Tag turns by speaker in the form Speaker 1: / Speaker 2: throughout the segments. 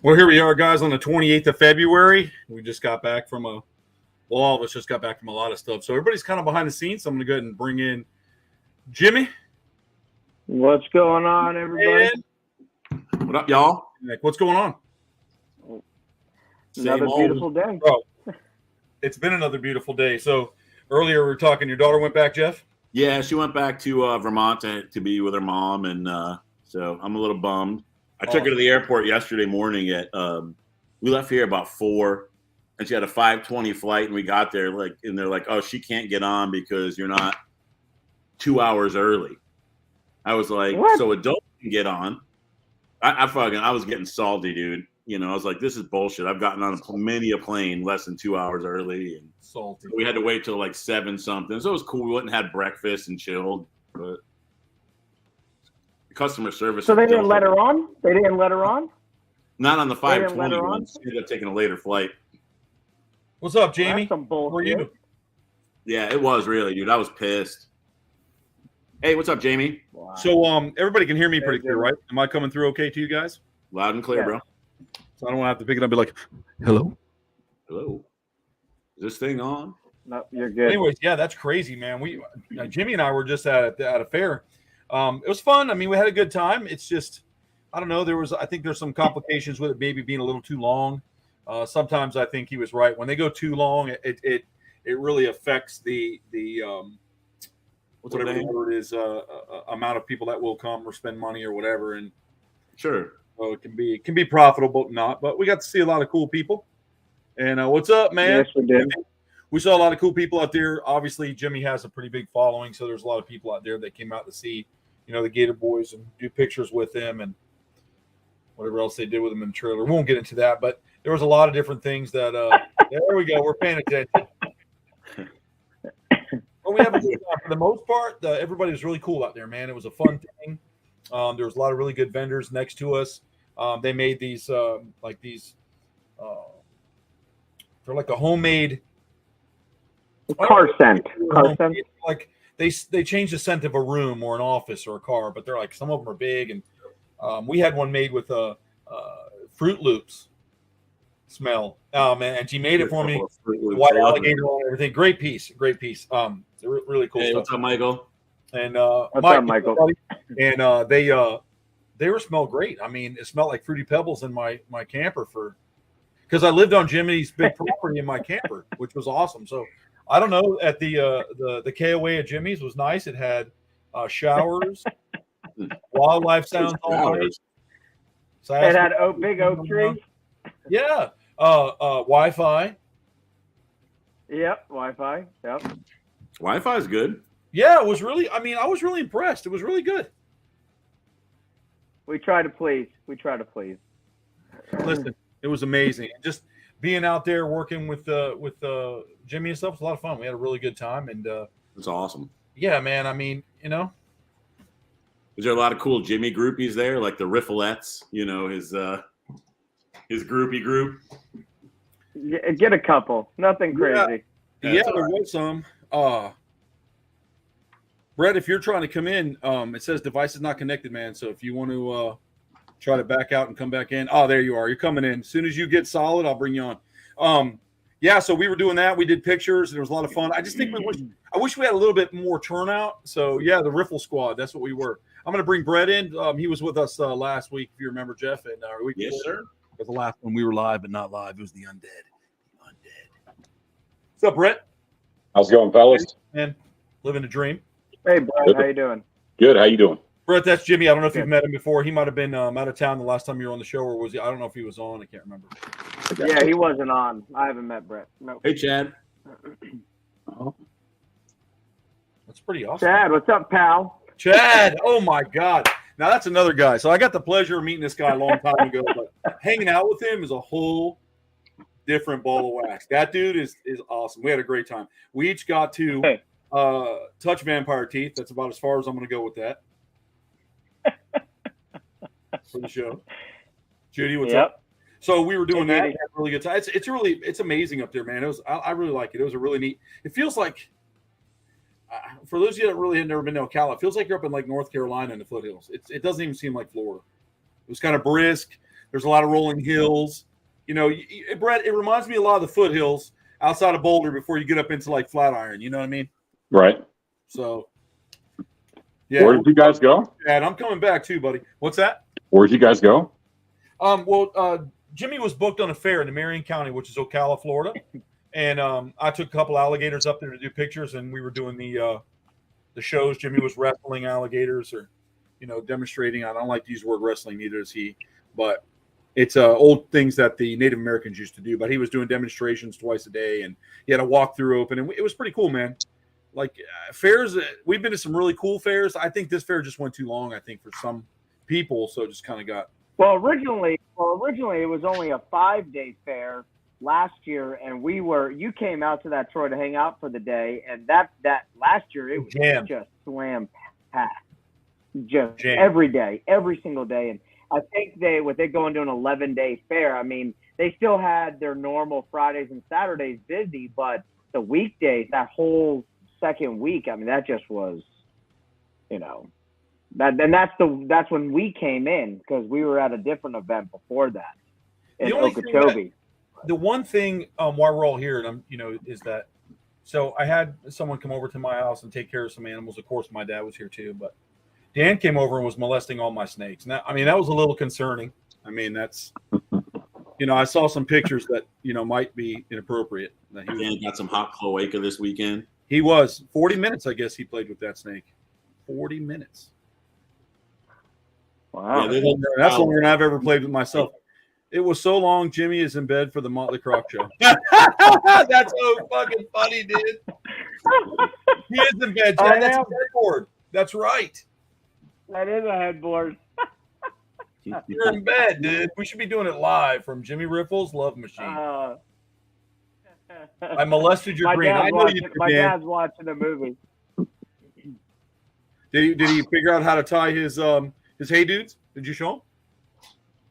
Speaker 1: Well, here we are, guys, on the 28th of February. We just got back from all of us just got back from a lot of stuff. So everybody's kind of behind the scenes. So I'm going to go ahead and bring in Jimmy.
Speaker 2: What's going on, everybody?
Speaker 3: What up, y'all?
Speaker 1: Nick, what's going on?
Speaker 2: Another beautiful day.
Speaker 1: Bro, it's been another beautiful day. So earlier we were talking, your daughter went back, Jeff?
Speaker 3: Yeah, she went back to Vermont to be with her mom, and so I'm a little bummed. I took her to the airport yesterday morning we left here about 4, and she had a 5:20 flight, and we got there and they're like, oh, she can't get on because you're not 2 hours early. I was like,
Speaker 2: what?
Speaker 3: So adults can get on. I was getting salty, dude. You know, I was like, this is bullshit. I've gotten on many a plane less than 2 hours early, and
Speaker 1: Salty.
Speaker 3: we had to wait till like 7 something. So it was cool. We went and had breakfast and chilled, but customer service.
Speaker 2: So they didn't let her on? They didn't let her on?
Speaker 3: Not on the
Speaker 2: They didn't let
Speaker 3: 5:20
Speaker 2: her
Speaker 3: one.
Speaker 2: on?
Speaker 3: She ended up taking a later flight.
Speaker 1: What's up,
Speaker 2: Well,
Speaker 1: Jamie?
Speaker 2: that's some
Speaker 1: How are
Speaker 2: bullshit.
Speaker 1: you?
Speaker 3: Yeah, it was really, dude. I was pissed. Hey, what's up, Jamie?
Speaker 2: Wow.
Speaker 1: So everybody can hear me
Speaker 2: Hey,
Speaker 1: pretty clear,
Speaker 2: Jimmy.
Speaker 1: right? Am I coming through okay to you guys?
Speaker 3: Loud and clear,
Speaker 2: Yeah.
Speaker 3: bro.
Speaker 1: So I don't want to have to pick it up and be like, hello?
Speaker 3: Hello. Is this thing on?
Speaker 2: No, you're good.
Speaker 1: Anyways, yeah, that's crazy, man. Jimmy and I were just at a fair. It was fun. I mean, we had a good time. It's just, I don't know. I think there's some complications with it maybe being a little too long. Sometimes I think he was right. When they go too long, it really affects the whatever the word is, amount of people that will come or spend money or whatever. And
Speaker 3: Sure.
Speaker 1: so it can be profitable, not. But we got to see a lot of cool people. And what's up, man?
Speaker 2: Yes, we did.
Speaker 1: We saw a lot of cool people out there. Obviously, Jimmy has a pretty big following, so there's a lot of people out there that came out to see, the Gator Boys and do pictures with them and whatever else they did with them in the trailer. We won't get into that, but there was a lot of different things that. There we go. We're paying attention. Well, we have a good time. For the most part, everybody was really cool out there, man. It was a fun thing. There was a lot of really good vendors next to us. They made these they're like a homemade
Speaker 2: Car scent. Car scent.
Speaker 1: like they change the scent of a room or an office or a car, but they're like, some of them are big, and we had one made with Fruit Loops smell. Oh man, and she made it for me. White alligator on everything. Great piece. Really cool
Speaker 3: Hey,
Speaker 1: stuff.
Speaker 3: what's up, Michael?
Speaker 1: And
Speaker 2: What's up, Michael?
Speaker 1: And they were smelled great. I mean, it smelled like Fruity Pebbles in my camper because I lived on Jimmy's big property in my camper, which was awesome. So I don't know, at the KOA at Jimmy's was nice. It had showers, wildlife sounds all night. So
Speaker 2: It had big oak trees.
Speaker 1: Yeah, Wi-Fi.
Speaker 2: Yep, Wi-Fi. Yep.
Speaker 3: Wi-Fi is good.
Speaker 1: Yeah, it was really. I mean, I was really impressed. It was really good.
Speaker 2: We try to please.
Speaker 1: Listen, it was amazing. Just being out there working with Jimmy and stuff was a lot of fun. We had a really good time, and
Speaker 3: That's awesome.
Speaker 1: yeah, man. I mean,
Speaker 3: Is there a lot of cool Jimmy groupies there, like the Rifflettes? His groupie group.
Speaker 2: Get a couple. Nothing crazy.
Speaker 1: yeah, there was some. Brett, if you're trying to come in, it says device is not connected, man. So if you want to try to back out and come back in, there you are. You're coming in. As soon as you get solid, I'll bring you on. Yeah, so we were doing that. We did pictures, and it was a lot of fun. I just think I wish we had a little bit more turnout. So yeah, the Riffle Squad. That's what we were. I'm going to bring Brett in. He was with us last week, if you remember, Jeff. And week
Speaker 3: Yes,
Speaker 1: before.
Speaker 3: sir.
Speaker 1: It was the last one we were live, but not live. It was the Undead. What's up, Brett?
Speaker 4: How's it going, fellas?
Speaker 1: Man, living a dream.
Speaker 2: Hey, Brett, how you doing?
Speaker 4: Good. How you doing?
Speaker 1: Brett, that's Jimmy. I don't know if
Speaker 2: Good.
Speaker 1: you've met him before. He might have been out of town the last time you were on the show, or was he? I don't know if he was on. I can't remember.
Speaker 2: Yeah, he wasn't on. I haven't met Brett. No.
Speaker 3: Hey, Chad.
Speaker 1: That's pretty awesome.
Speaker 2: Chad, what's up, pal?
Speaker 1: Chad, oh my God. Now that's another guy. So I got the pleasure of meeting this guy a long time ago, but hanging out with him is a whole different ball of wax. That dude is awesome. We had a great time. We each got to touch vampire teeth. That's about as far as I'm going to go with that for the show. Judy, what's up? So we were doing that. We had a really good time. It's amazing up there, man. I really like it. It was a really neat. It feels like, for those of you that really had never been to Ocala, it feels like you're up in like North Carolina in the foothills. It doesn't even seem like Florida. It was kind of brisk. There's a lot of rolling hills. Brett, it reminds me a lot of the foothills outside of Boulder before you get up into like Flatiron. You know what I mean?
Speaker 4: Right.
Speaker 1: So, yeah.
Speaker 4: Where did you guys go?
Speaker 1: And I'm coming back too, buddy. What's that?
Speaker 4: Where did you guys go?
Speaker 1: Jimmy was booked on a fair in Marion County, which is Ocala, Florida, and I took a couple alligators up there to do pictures, and we were doing the shows. Jimmy was wrestling alligators, or demonstrating. I don't like to use the word wrestling, neither does he, but it's old things that the Native Americans used to do. But he was doing demonstrations twice a day, and he had a walkthrough open, and it was pretty cool, man. Like fairs, we've been to some really cool fairs. I think this fair just went too long, I think, for some people, so it just kind of got.
Speaker 2: Well, originally it was only a 5-day fair last year, and you came out to that, Troy, to hang out for the day, and that last year it was just slam packed, just
Speaker 1: Jam.
Speaker 2: every day, every single day. And I think they go into an 11-day fair. I mean, they still had their normal Fridays and Saturdays busy, but the weekdays, that whole second week, I mean, that just was, that's when we came in, because we were at a different event before that in Okeechobee.
Speaker 1: The one thing while we're all here, and is that so I had someone come over to my house and take care of some animals. Of course, my dad was here too, but Dan came over and was molesting all my snakes. Now, I mean, that was a little concerning. I mean, that's I saw some pictures that might be inappropriate. That
Speaker 3: Dan got some hot cloaca this weekend.
Speaker 1: He was 40 minutes, I guess he played with that snake. 40 minutes.
Speaker 2: Wow.
Speaker 1: Yeah, that's longer than I've ever played with myself. It was so long, Jimmy is in bed for the Motley Croc show. That's so fucking funny, dude. He is in bed. That's a headboard. That's right.
Speaker 2: That is a headboard.
Speaker 1: You're in bed, dude. We should be doing it live from Jimmy Riffle's Love Machine. I molested your brain. I know you did,
Speaker 2: my dad's watching the movie.
Speaker 1: Did he figure out how to tie his hey dudes? Did you show him?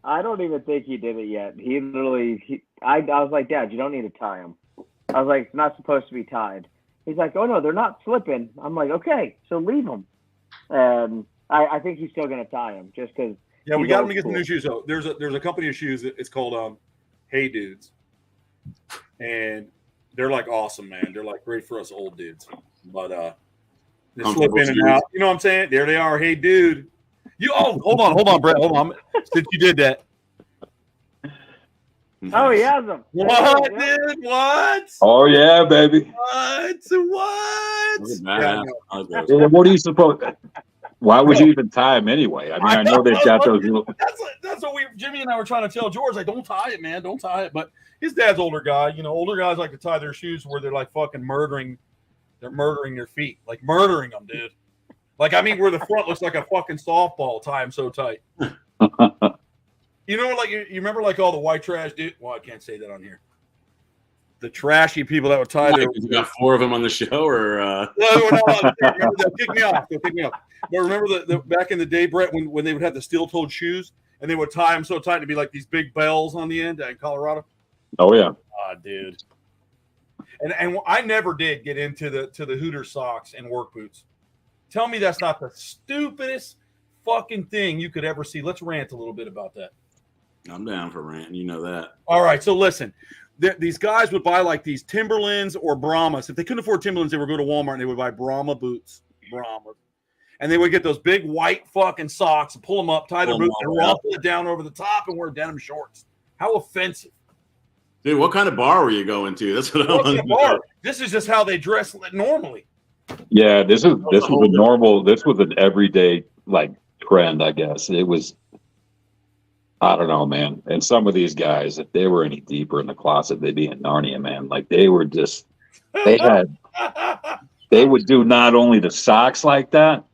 Speaker 2: I don't even think he did it yet. He literally, I was like, Dad, you don't need to tie them. I was like, it's not supposed to be tied. He's like, oh no, they're not slipping. I'm like, okay, so leave them. And I think he's still gonna tie them just because.
Speaker 1: Yeah, we got him to get the new shoes. So there's a company of shoes that it's called Hey Dudes, and they're like awesome, man. They're like great for us old dudes, but they slip in and out. You know what I'm saying? There they are. Hey, dude. Hold on, Brett. Hold on. Since you did that.
Speaker 2: Oh, he has them.
Speaker 1: What, dude? What?
Speaker 4: Oh yeah, baby.
Speaker 1: What?
Speaker 3: Yeah,
Speaker 4: What are you supposed? Why would you even tie them anyway? I mean, I know they've got those little.
Speaker 1: That's what Jimmy and I were trying to tell George. Like, don't tie it, man. Don't tie it. But his dad's older guy. Older guys like to tie their shoes where they're like fucking murdering. They're murdering their feet, like murdering them, dude. Like, I mean, where the front looks like a fucking softball, tie them so tight. Like you remember like all the white trash, dude. Well, I can't say that on here. The trashy people that would tie their.
Speaker 3: You got 4 of them on the show, or?
Speaker 1: No, they'll kick me off. But remember the back in the day, Brett, when they would have the steel-toed shoes and they would tie them so tight to be like these big bells on the end in Colorado.
Speaker 4: Oh yeah.
Speaker 1: Ah, dude. And I never did get into the Hooter socks and work boots. Tell me that's not the stupidest fucking thing you could ever see. Let's rant a little bit about that.
Speaker 3: I'm down for ranting. You know that.
Speaker 1: All right, so listen. These guys would buy like these Timberlands or Brahmas. If they couldn't afford Timberlands, they would go to Walmart and they would buy Brahma boots. And they would get those big white fucking socks and pull them up, tie their boots, and ruffle it down over the top and wear denim shorts. How offensive.
Speaker 3: Dude, what kind of bar were you going to? That's what I want to know.
Speaker 1: This is just how they dress normally.
Speaker 4: Yeah, this was a normal. This was an everyday like trend, I guess. It was. I don't know, man. And some of these guys, if they were any deeper in the closet, they'd be in Narnia, man. Like they were just. They would do not only the socks like that,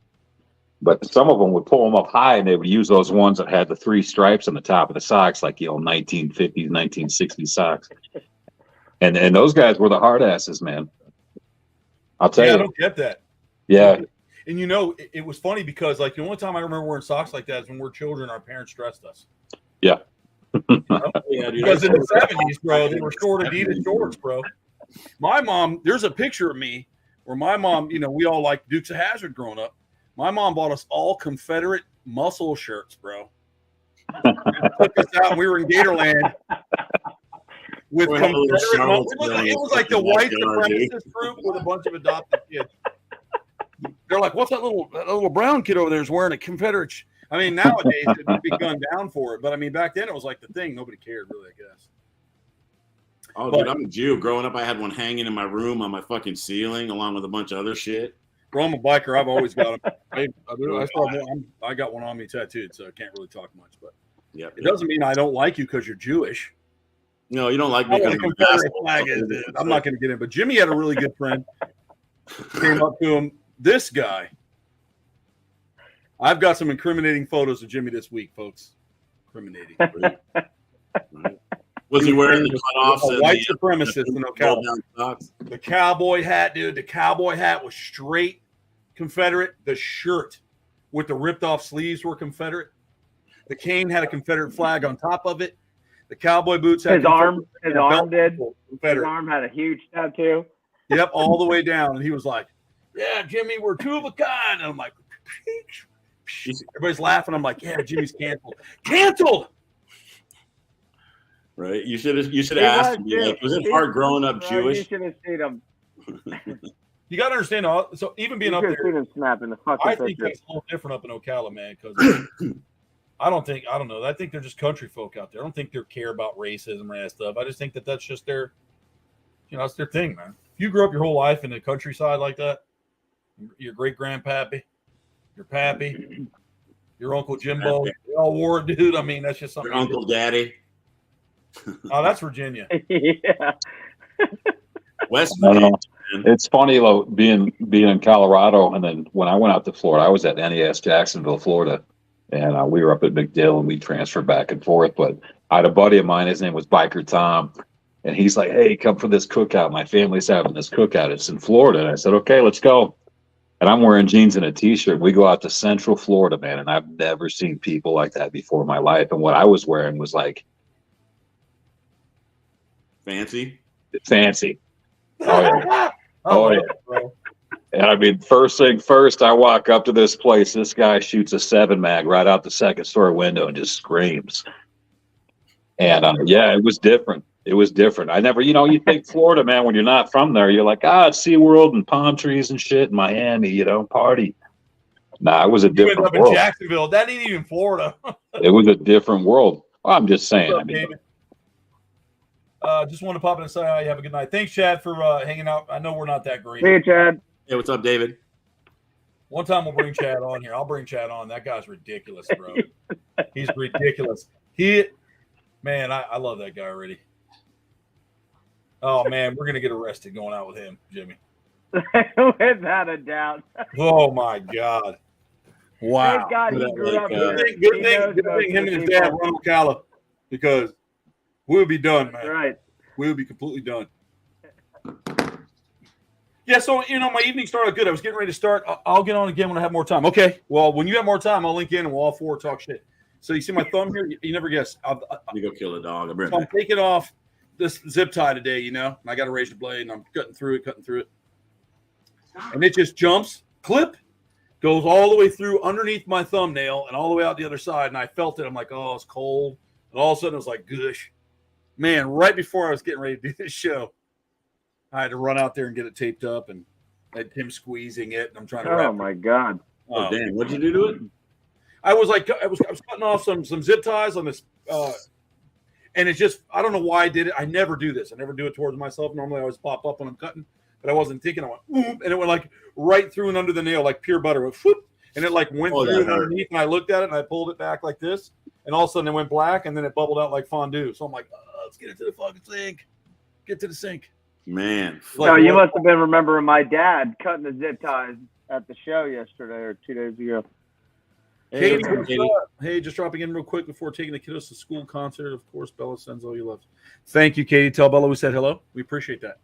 Speaker 4: but some of them would pull them up high, and they would use those ones that had the 3 stripes on the top of the socks, like 1950s, 1960s socks. And those guys were the hard asses, man. I'll tell you.
Speaker 1: I don't get that.
Speaker 4: Yeah.
Speaker 1: And it was funny because like the only time I remember wearing socks like that is when we were children. Our parents dressed us.
Speaker 4: Yeah.
Speaker 1: Yeah, dude. Because in the 70s, bro, they were short Adidas shorts, bro. My mom, there's a picture of me where my mom, we all liked Dukes of Hazzard growing up. My mom bought us all Confederate muscle shirts, bro. took us out, and we were in Gatorland with
Speaker 3: We're in a little
Speaker 1: Confederate.
Speaker 3: Charlottesville,
Speaker 1: It was like the white
Speaker 3: backyard, dude.
Speaker 1: supremacist group with a bunch of adopted kids. They're like, "What's that little brown kid over there is wearing a Confederate?" I mean, nowadays it would be gunned down for it, but I mean, back then it was like the thing. Nobody cared really, I guess.
Speaker 3: Oh, dude, I'm a Jew. Growing up, I had one hanging in my room on my fucking ceiling, along with a bunch of other shit.
Speaker 1: Well, I'm a biker. I've always got them. I got one on me tattooed, so I can't really talk much. But
Speaker 3: Yep.
Speaker 1: it doesn't mean I don't like you because you're Jewish.
Speaker 3: No, you don't like me
Speaker 1: I know
Speaker 3: because
Speaker 1: what a Confederate flag is, dude. I'm not going to get in. But Jimmy had a really good friend. Came up to him. This guy. I've got some incriminating photos of Jimmy this week, folks. Incriminating.
Speaker 3: Was he wearing the cutoffs?
Speaker 1: A white supremacist in Ocala. The cowboy hat, dude. The cowboy hat was straight Confederate. The shirt with the ripped off sleeves were Confederate. The cane had a Confederate flag on top of it. The cowboy boots had
Speaker 2: his arm did.
Speaker 1: Confederate.
Speaker 2: His arm had a huge tattoo.
Speaker 1: Yep, all the way down. And he was like, "Yeah, Jimmy, we're two of a kind." And I'm like, everybody's laughing. I'm like, "Yeah, Jimmy's canceled." Canceled.
Speaker 3: Right? You should ask me. Like, was it hard growing up Jewish?
Speaker 2: You should have seen him.
Speaker 1: You got to understand. So even being up there,
Speaker 2: seen him snapping the fucking
Speaker 1: I think that's a little different up in Ocala, man. Because I don't know. I think they're just country folk out there. I don't think they care about racism or that stuff. I just think that's just their, that's their thing, man. If you grew up your whole life in the countryside like that, your great grandpappy, your pappy, your Uncle Jimbo, they all wore it, dude. I mean, that's just something.
Speaker 3: Your Uncle Daddy.
Speaker 1: Oh, that's Virginia.
Speaker 2: Yeah.
Speaker 3: West.
Speaker 4: It's funny though, being in Colorado, and then when I went out to Florida, I was at NES Jacksonville, Florida, and we were up at McDill, and we transferred back and forth. But I had a buddy of mine, his name was Biker Tom, and he's like, "Hey, come for this cookout. My family's having this cookout. It's in Florida." And I said, "Okay, let's go." And I'm wearing jeans and a t-shirt. We go out to Central Florida, man, and I've never seen people like that before in my life. And what I was wearing was like
Speaker 3: fancy.
Speaker 4: Oh yeah. Oh yeah. Bro. And I mean, first thing first, I walk up to this place. This guy shoots a 7 mag right out the second story window and just screams. And yeah, it was different. It was different. I never, you think Florida, man, when you're not from there, you're like, it's SeaWorld and palm trees and shit in Miami, party. Nah, it was a different world. You ended up in
Speaker 1: Jacksonville. That ain't even Florida.
Speaker 4: It was a different world. Well, I'm just saying.
Speaker 1: What's up, just want to pop in and say hi. Have a good night. Thanks, Chad, for hanging out. I know we're not that great.
Speaker 2: Hey, Chad.
Speaker 3: Hey, what's up, David?
Speaker 1: One time we'll bring Chad on here. I'll bring Chad on. That guy's ridiculous, bro. He's ridiculous. Man, I love that guy already. Oh, man, we're going to get arrested going out with him, Jimmy.
Speaker 2: Without a doubt.
Speaker 1: Oh, my God. Wow.
Speaker 2: Thank God he grew up here.
Speaker 1: Good thing him and his dad run Ocala, because we'll be done, man.
Speaker 2: Right.
Speaker 1: We'll be completely done. Yeah, so, my evening started good. I was getting ready to start. I'll get on again when I have more time. Okay. Well, when you have more time, I'll link in and we'll all four talk shit. So you see my thumb here? You never guess.
Speaker 3: You go kill a dog.
Speaker 1: I'm taking off this zip tie today, and I got to raise the blade, and I'm cutting through it. And it just jumps, clip, goes all the way through underneath my thumbnail and all the way out the other side. And I felt it. I'm like, oh, it's cold. And all of a sudden it was like, gush. Man, right before I was getting ready to do this show, I had to run out there and get it taped up, and I had Tim squeezing it. And I'm trying to wrap
Speaker 2: my God.
Speaker 3: Oh, damn. What'd you do to it?
Speaker 1: I was cutting off some zip ties on this, and it's just, I don't know why I did it. I never do this. I never do it towards myself. Normally I always pop up when I'm cutting, but I wasn't thinking. I went, and it went like right through and under the nail, like pure butter. It went, and it like went through and underneath, and I looked at it and I pulled it back like this, and all of a sudden it went black, and then it bubbled out like fondue. So I'm like, let's get it to the fucking sink. Get to the sink.
Speaker 3: Man.
Speaker 2: Like, you must have been remembering my dad cutting the zip ties at the show yesterday or 2 days ago.
Speaker 1: Katie, hey, just dropping in real quick before taking the kiddos to school concert. Of course, Bella sends all you love. Thank you, Katie. Tell Bella we said hello. We appreciate that.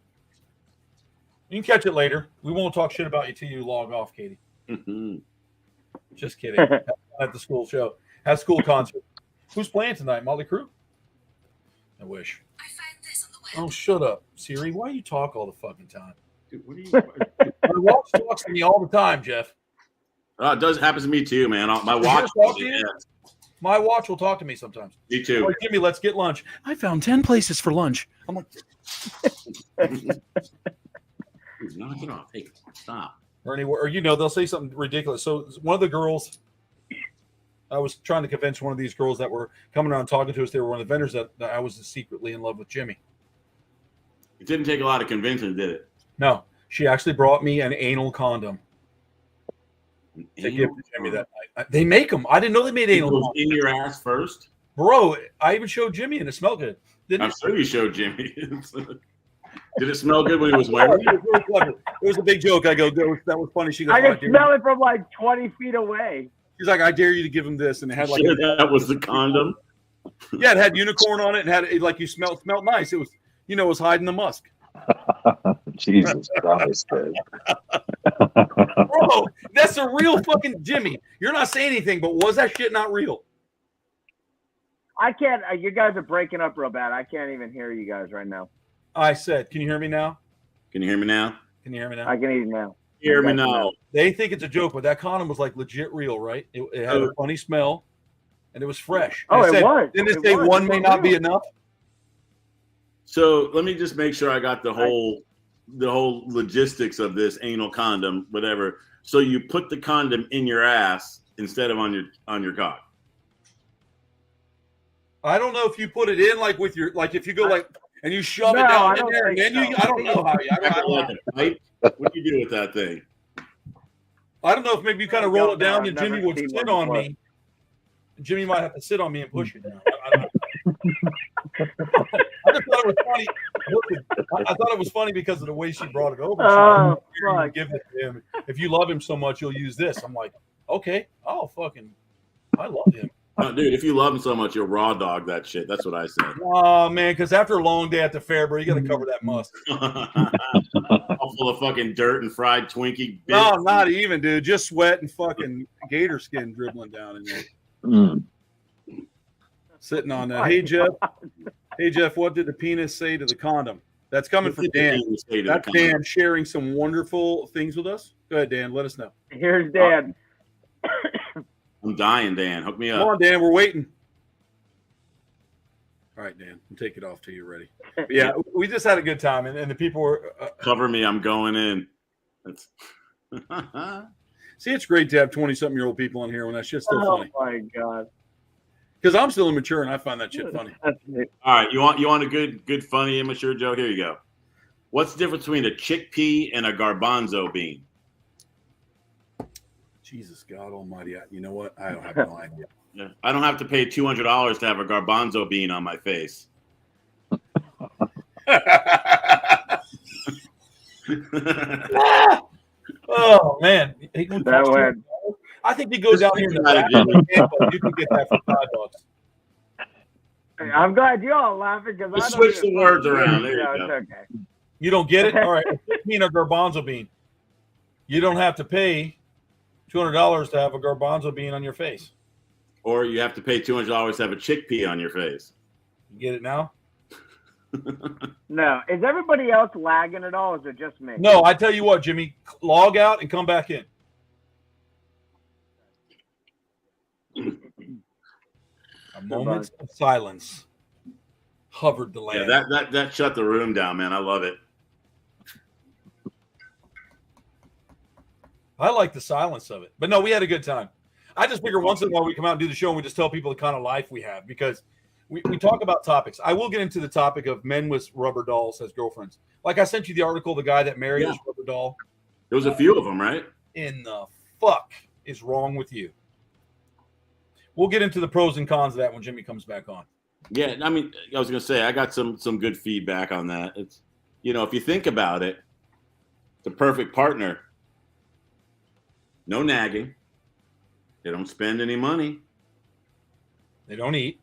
Speaker 1: You can catch it later. We won't talk shit about you till you log off, Katie. Just kidding. At the school show. At school concert. Who's playing tonight? Motley Crue? I wish.
Speaker 5: I found this on the web.
Speaker 1: Oh, shut up, Siri. Why do you talk all the fucking time? Dude, what are you? My watch talks to me all the time, Jeff.
Speaker 3: It happens to me too, man. My watch.
Speaker 1: My watch will talk to me sometimes.
Speaker 3: Me too.
Speaker 1: Like, Jimmy, let's get lunch. I found 10 places for lunch. I'm like,
Speaker 3: knock it off. Hey, stop.
Speaker 1: or anywhere, or they'll say something ridiculous. So one of the girls, I was trying to convince one of these girls that were coming around talking to us. They were one of the vendors that I was secretly in love with Jimmy.
Speaker 3: It didn't take a lot of convincing, did it?
Speaker 1: No, she actually brought me an anal condom to give to Jimmy that night. They make them. I didn't know they made anal condoms.
Speaker 3: In your ass first?
Speaker 1: Bro, I even showed Jimmy and it smelled good.
Speaker 3: I'm sure you showed Jimmy. Did it smell good when he was wearing it?
Speaker 1: It was a big joke. I go, that was funny. She goes,
Speaker 2: I can smell it from like 20 feet away.
Speaker 1: She's like, I dare you to give him this. And it had like
Speaker 3: that was the condom?
Speaker 1: Yeah, it had unicorn on it and had it like you smelled nice. It was, it was hiding the musk.
Speaker 4: Jesus Christ, dude.
Speaker 1: Bro, that's a real fucking Jimmy. You're not saying anything, but was that shit not real?
Speaker 2: I can't. You guys are breaking up real bad. I can't even hear you guys right now.
Speaker 1: I said, can you hear me now?
Speaker 3: Can you hear me now?
Speaker 1: Can you hear me now?
Speaker 2: I can hear you now.
Speaker 3: Hear me now.
Speaker 1: They think it's a joke, but that condom was like legit real, right? It had a funny smell, and it was fresh.
Speaker 2: Oh,
Speaker 1: it
Speaker 2: was.
Speaker 1: Didn't it say one may not be enough?
Speaker 3: So let me just make sure I got the whole logistics of this anal condom, whatever. So you put the condom in your ass instead of on your cock.
Speaker 1: I don't know if you put it in like with your if you go and you shove it down in there, and then I don't know how you.
Speaker 3: What do you do with that thing?
Speaker 1: I don't know if maybe you kind of roll it down and Jimmy would sit on me. Jimmy might have to sit on me and push it down. I just thought it was funny. I thought it was funny because of the way she brought it over.
Speaker 2: Fuck.
Speaker 1: Give it to him. If you love him so much, you'll use this. I'm like, okay, I love him.
Speaker 3: No, dude, if you love him so much, you'll raw dog that shit. That's what I said.
Speaker 1: Oh man, because after a long day at the fair, bro, you got to cover that must.
Speaker 3: All full of fucking dirt and fried Twinkie.
Speaker 1: No, not even, dude. Just sweat and fucking gator skin dribbling down in there. Sitting on that. Hey Jeff, what did the penis say to the condom? That's coming from Dan. That's Dan sharing some wonderful things with us. Go ahead, Dan. Let us know.
Speaker 2: Here's Dan.
Speaker 3: I'm dying, Dan. Hook me up.
Speaker 1: Come on, Dan. We're waiting. All right, Dan. We'll take it off till you're ready. But yeah, we just had a good time, and the people were
Speaker 3: cover me. I'm going in. That's
Speaker 1: See, it's great to have 20-something-year-old people on here when that shit's still funny.
Speaker 2: Oh my god.
Speaker 1: Because I'm still immature and I find that shit funny.
Speaker 3: All right, you want a good, funny, immature joke? Here you go. What's the difference between a chickpea and a garbanzo bean?
Speaker 1: Jesus God Almighty! You know what? I don't have no idea.
Speaker 3: Yeah, I don't have to pay $200 to have a garbanzo bean on my face.
Speaker 1: Oh man,
Speaker 2: that went.
Speaker 1: I think you go down here in the back of you can get that for $5.
Speaker 2: I'm glad you all laughing because I
Speaker 3: switch the words around. There you go.
Speaker 2: Okay.
Speaker 1: You don't get it? All right. Bean or garbanzo bean. You don't have to pay $200 to have a garbanzo bean on your face.
Speaker 3: Or you have to pay $200 to have a chickpea on your face.
Speaker 1: You get it now?
Speaker 2: No. Is everybody else lagging at all? Or is it just me?
Speaker 1: No, I tell you what, Jimmy, log out and come back in. A moment of silence hovered the land.
Speaker 3: Yeah, that shut the room down, man. I love it.
Speaker 1: I like the silence of it. But no, we had a good time. I just figure once in a while we come out and do the show and we just tell people the kind of life we have because we talk about topics. I will get into the topic of men with rubber dolls as girlfriends. Like I sent you the article, the guy that married his rubber doll.
Speaker 3: There was a few of them, right?
Speaker 1: In the fuck is wrong with you? We'll get into the pros and cons of that when Jimmy comes back on.
Speaker 3: Yeah, I mean, I was going to say, I got some good feedback on that. It's, if you think about it, the perfect partner, no nagging. They don't spend any money.
Speaker 1: They don't eat.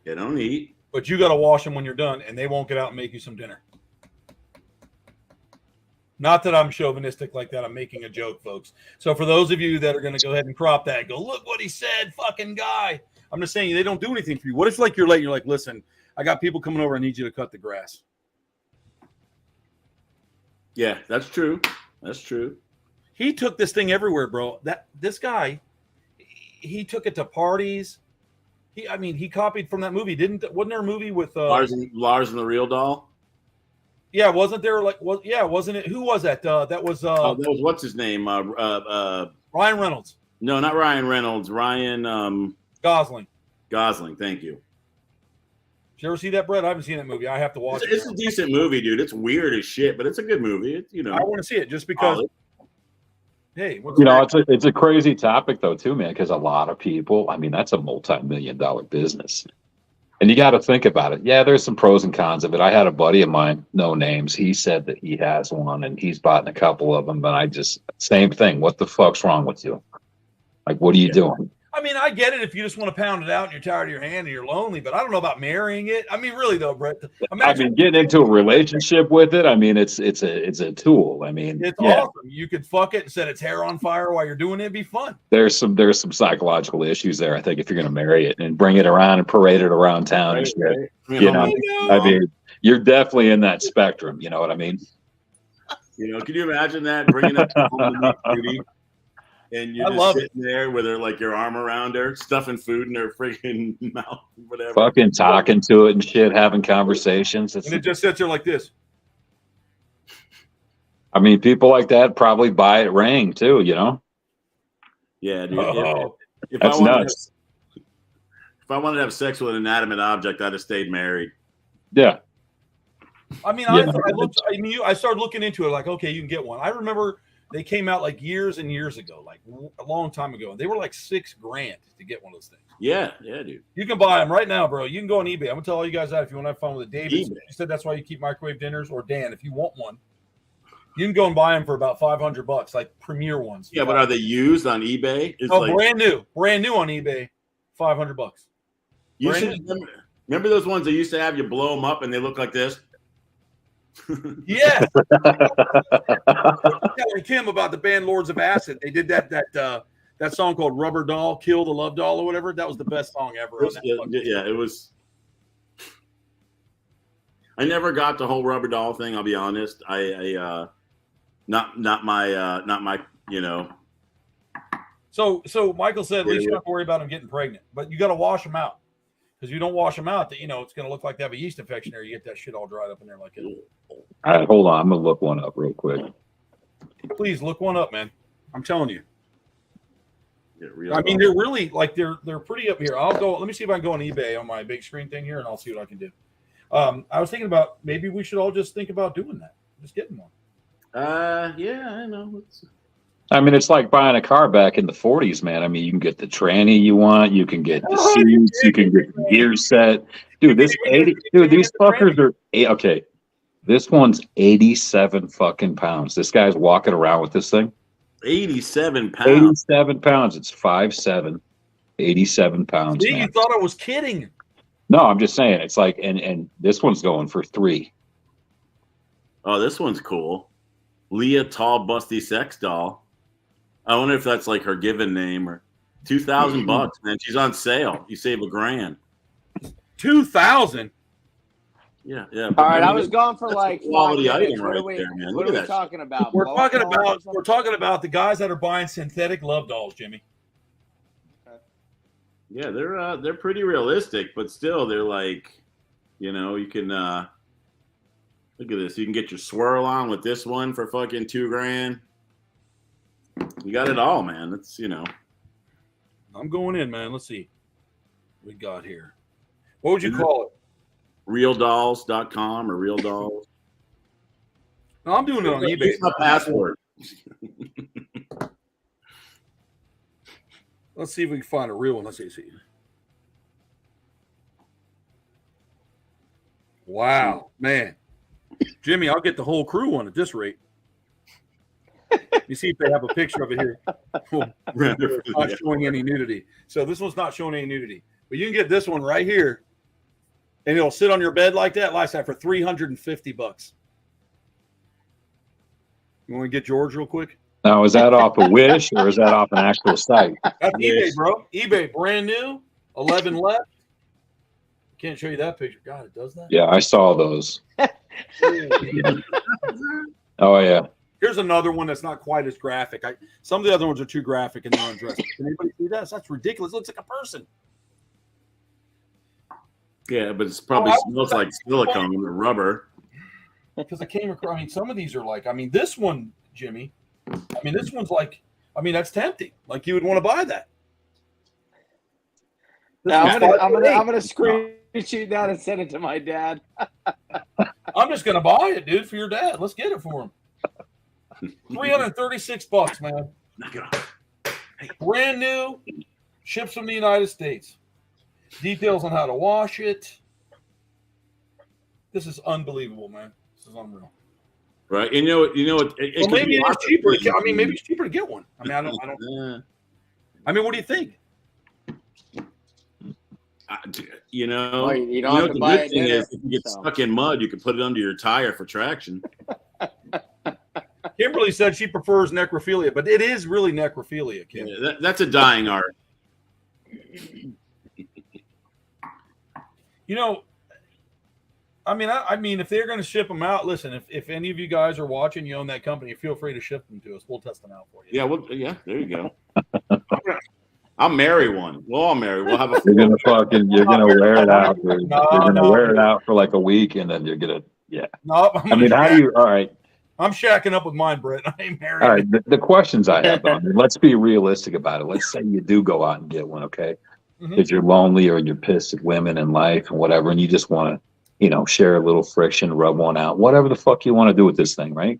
Speaker 3: They don't eat.
Speaker 1: But you got to wash them when you're done, and they won't get out and make you some dinner. Not that I'm chauvinistic like that. I'm making a joke, folks. So for those of you that are going to go ahead and crop that, go, look what he said, fucking guy. I'm just saying they don't do anything for you. What if like you're late and you're like, listen, I got people coming over. I need you to cut the grass.
Speaker 3: Yeah, that's true. That's true.
Speaker 1: He took this thing everywhere, bro. This guy, he took it to parties. He copied from that movie. Wasn't there a movie with
Speaker 3: Lars and the Real Doll?
Speaker 1: Yeah, wasn't there wasn't it? Who was that? That was
Speaker 3: That was what's his name?
Speaker 1: Ryan Reynolds.
Speaker 3: No, not Ryan Reynolds. Ryan
Speaker 1: Gosling.
Speaker 3: Gosling. Thank you.
Speaker 1: Did you ever see that, Brett? I haven't seen that movie. I have to watch it.
Speaker 3: It's a decent movie, dude. It's weird as shit, but it's a good movie.
Speaker 1: I want to see it just because. Hey,
Speaker 4: it's a crazy topic though too, man. Because a lot of people, that's a multi-million-dollar business, and you got to think about it. Yeah, there's some pros and cons of it. I had a buddy of mine, no names. He said that he has one, and he's bought a couple of them. But same thing. What the fuck's wrong with you? Like, what are you doing?
Speaker 1: I get it if you just want to pound it out and you're tired of your hand and you're lonely, but I don't know about marrying it. Really though, Brett.
Speaker 4: Getting into a relationship with it. It's a tool.
Speaker 1: It's awesome. You could fuck it and set its hair on fire while you're doing it. It'd be fun.
Speaker 4: There's some psychological issues there. I think if you're going to marry it and bring it around and parade it around town and shit, you're definitely in that spectrum. You know what I mean?
Speaker 3: Can you imagine that bringing up Judy? And you're just sitting there with her, like your arm around her, stuffing food in her freaking mouth, whatever.
Speaker 4: Fucking talking to it and shit, having conversations.
Speaker 1: And it just sits there like this.
Speaker 4: People like that probably buy it ring too,
Speaker 3: Yeah, dude.
Speaker 4: Oh,
Speaker 3: That's nuts. If I wanted to have sex with an inanimate object, I'd have stayed married.
Speaker 4: Yeah.
Speaker 1: I started looking into it like, okay, you can get one. I remember they came out like years and years ago, like a long time ago. They were like $6,000 to get one of those things.
Speaker 3: Yeah, dude.
Speaker 1: You can buy them right now, bro. You can go on eBay. I'm gonna tell all you guys that if you want to have fun with it. David, you said that's why you keep microwave dinners. Or Dan, if you want one, you can go and buy them for about $500, like premier ones.
Speaker 3: Yeah, but are they used on eBay?
Speaker 1: Brand new on eBay, $500.
Speaker 3: You should remember those ones that used to have you blow them up and they look like this.
Speaker 1: Yeah. Telling Kim about the band Lords of Acid. They did that song called Rubber Doll, Kill the Love Doll or whatever. That was the best song ever.
Speaker 3: It was. I never got the whole Rubber Doll thing. I'll be honest. Not my.
Speaker 1: So Michael said at least you don't have to worry about them getting pregnant, but you got to wash them out. Because if you don't wash them out, it's going to look like they have a yeast infection there. You get that shit all dried up in there like it.
Speaker 4: All right, hold on. I'm going to look one up real quick.
Speaker 1: Please look one up, man. I'm telling you. They're really they're pretty up here. I'll go. Let me see if I can go on eBay on my big screen thing here, and I'll see what I can do. I was thinking about maybe we should all just think about doing that. Just getting one.
Speaker 3: Yeah, I know.
Speaker 4: It's like buying a car back in the 40s, man. You can get the tranny you want. You can get the seats. You can get the gear set. Dude, these fuckers are okay. This one's 87 fucking pounds. This guy's walking around with this thing.
Speaker 3: 87 pounds.
Speaker 4: 87 pounds. It's 5'7", 87 pounds.
Speaker 1: See, you thought I was kidding.
Speaker 4: No, I'm just saying. It's like, and this one's going for $3,000.
Speaker 3: Oh, this one's cool. Leah Tall Busty Sex Doll. I wonder if that's like her given name or $2,000, man. She's on sale. You save $1,000.
Speaker 1: 2,000.
Speaker 3: Yeah.
Speaker 2: All right, I was gone for like
Speaker 3: quality item
Speaker 2: right
Speaker 3: there, man.
Speaker 2: What are we talking about?
Speaker 1: We're talking about the guys that are buying synthetic love dolls, Jimmy.
Speaker 3: Yeah, they're pretty realistic, but still they're like, you can look at this. You can get your swirl on with this one for fucking $2,000. You got it all, man. It's
Speaker 1: I'm going in, man. Let's see what we got here. What would you call it?
Speaker 3: Realdolls.com or Real Dolls?
Speaker 1: No, I'm doing it on eBay.
Speaker 3: It's my password.
Speaker 1: Let's see if we can find a real one. Let's see. Wow, man. Jimmy, I'll get the whole crew one at this rate. You see if they have a picture of it here. It's not showing any nudity. So this one's not showing any nudity. But you can get this one right here, and it'll sit on your bed like that. Last time for $350. You want to get George real quick?
Speaker 4: Now, is that off a Wish or is that off an actual site?
Speaker 1: That's eBay, bro. eBay, brand new, 11 left. Can't show you that picture. God, it does that?
Speaker 4: Yeah, I saw those. Oh, yeah.
Speaker 1: Here's another one that's not quite as graphic. Some of the other ones are too graphic and they're undressed. Can anybody see that? That's ridiculous. It looks like a person.
Speaker 3: Yeah, but it's probably smells like silicone or rubber.
Speaker 1: Because I came across. I mean, some of these are like. I mean, this one, Jimmy. I mean, this one's like. I mean, that's tempting. Like you would want to buy that.
Speaker 2: I'm gonna screenshot that and send it to my dad.
Speaker 1: I'm just gonna buy it, dude, for your dad. Let's get it for him. $336, man.
Speaker 3: Knock it off.
Speaker 1: Brand new, ships from the United States. Details on how to wash it. This is unbelievable, man. This is unreal.
Speaker 3: Right, you know,
Speaker 1: Well, maybe it's cheaper. I mean, maybe it's cheaper to get one. I mean, I don't. I mean, what do you think?
Speaker 3: You know,
Speaker 2: Well, you don't have to buy
Speaker 3: the
Speaker 2: it
Speaker 3: good thing
Speaker 2: dinner,
Speaker 3: is if you get stuck in mud, you can put it under your tire for traction.
Speaker 1: Kimberly said she prefers necrophilia, but it is really necrophilia, Kim.
Speaker 3: Yeah, that's a dying art.
Speaker 1: You know, I mean, if they're going to ship them out, listen. If any of you guys are watching, you own that company, feel free to ship them to us. We'll test them out for you.
Speaker 3: Yeah, well, yeah, there you go. I'll marry one. We'll all marry. We'll have a.
Speaker 4: You're gonna wear it out. Dude. You're gonna wear it out for like a week, and then you're gonna, yeah.
Speaker 1: No,
Speaker 4: I mean, how do you? All right.
Speaker 1: I'm shacking up with mine, Brett. I ain't married.
Speaker 4: All right. The questions I have, though, I mean, let's be realistic about it. Let's say you do go out and get one, okay? If you're lonely or you're pissed at women in life and whatever, and you just want to, share a little friction, rub one out, whatever the fuck you want to do with this thing, right?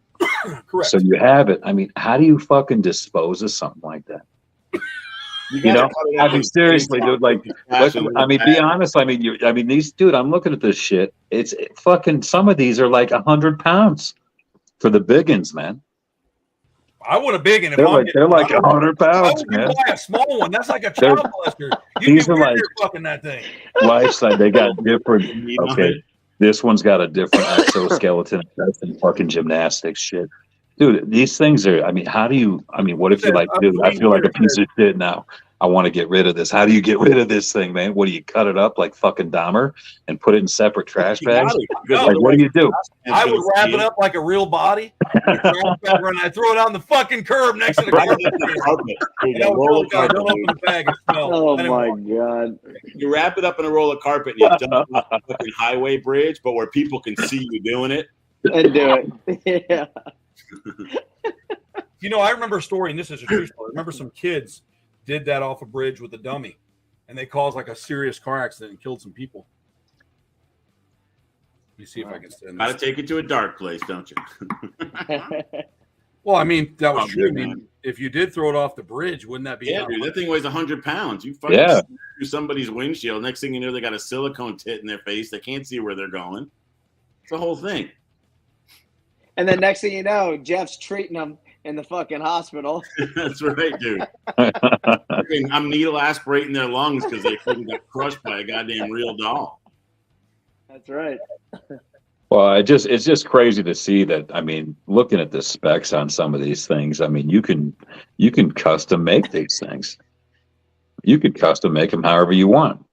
Speaker 1: Correct.
Speaker 4: So you have it. I mean, how do you fucking dispose of something like that? I mean, seriously, dude. Like, I mean, be honest. I mean, these, dude. I'm looking at this shit. It's fucking. Some of these are like 100 pounds for the biggins, man.
Speaker 1: I want a big one.
Speaker 4: They're like 100 pounds, man.
Speaker 1: Buy a small one. That's like a child molester.
Speaker 4: These are like
Speaker 1: fucking that thing.
Speaker 4: Lifestyle. They got different. Okay, this one's got a different exoskeleton. That's in fucking gymnastics shit. Dude, these things are, I mean, how do you, I mean, what if you're like, dude, I feel like a piece of shit now. I want to get rid of this. How do you get rid of this thing, man? What do you cut it up like fucking Dahmer and put it in separate trash bags? Like, what do you do?
Speaker 1: I would wrap it up like a real body. I throw it on the fucking curb next to the carpet. Don't open the bag and smell.
Speaker 2: Oh my God.
Speaker 3: You wrap it up in a roll of carpet and you dump it on the fucking highway bridge, but where people can see you doing it.
Speaker 2: And do it. Yeah.
Speaker 1: I remember a story, and this is a true story. I remember some kids did that off a bridge with a dummy, and they caused like a serious car accident and killed some people. Let me see if I can send this.
Speaker 3: Gotta take it to a dark place, don't you?
Speaker 1: Well, I mean, that was true. I mean, if you did throw it off the bridge, wouldn't that be?
Speaker 3: Yeah, dude, that thing weighs 100 pounds. You fucking through somebody's windshield. Next thing you know, they got a silicone tit in their face. They can't see where they're going. It's the whole thing.
Speaker 2: And then next thing you know, Jeff's treating them in the fucking hospital.
Speaker 3: That's right, dude. I'm needle aspirating their lungs because they couldn't get crushed by a goddamn real doll.
Speaker 2: That's right.
Speaker 4: Well, it's just crazy to see that. I mean, looking at the specs on some of these things, I mean, you can custom make these things. You can custom make them however you want.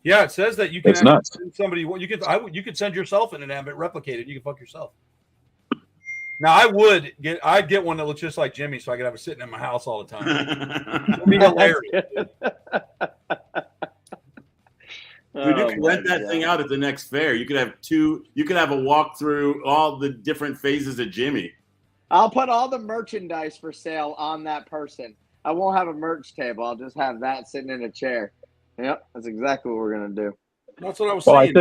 Speaker 1: Yeah, it says that you can
Speaker 4: send
Speaker 1: somebody. You could send yourself in an ambit, replicate it. You can fuck yourself. Now I'd get one that looks just like Jimmy, so I could have it sitting in my house all the time. It'd be hilarious.
Speaker 3: Dude, you can rent that thing out at the next fair. You could have You could have a walk through all the different phases of Jimmy.
Speaker 2: I'll put all the merchandise for sale on that person. I won't have a merch table. I'll just have that sitting in a chair. Yep, that's exactly what we're gonna do.
Speaker 1: That's what I was saying.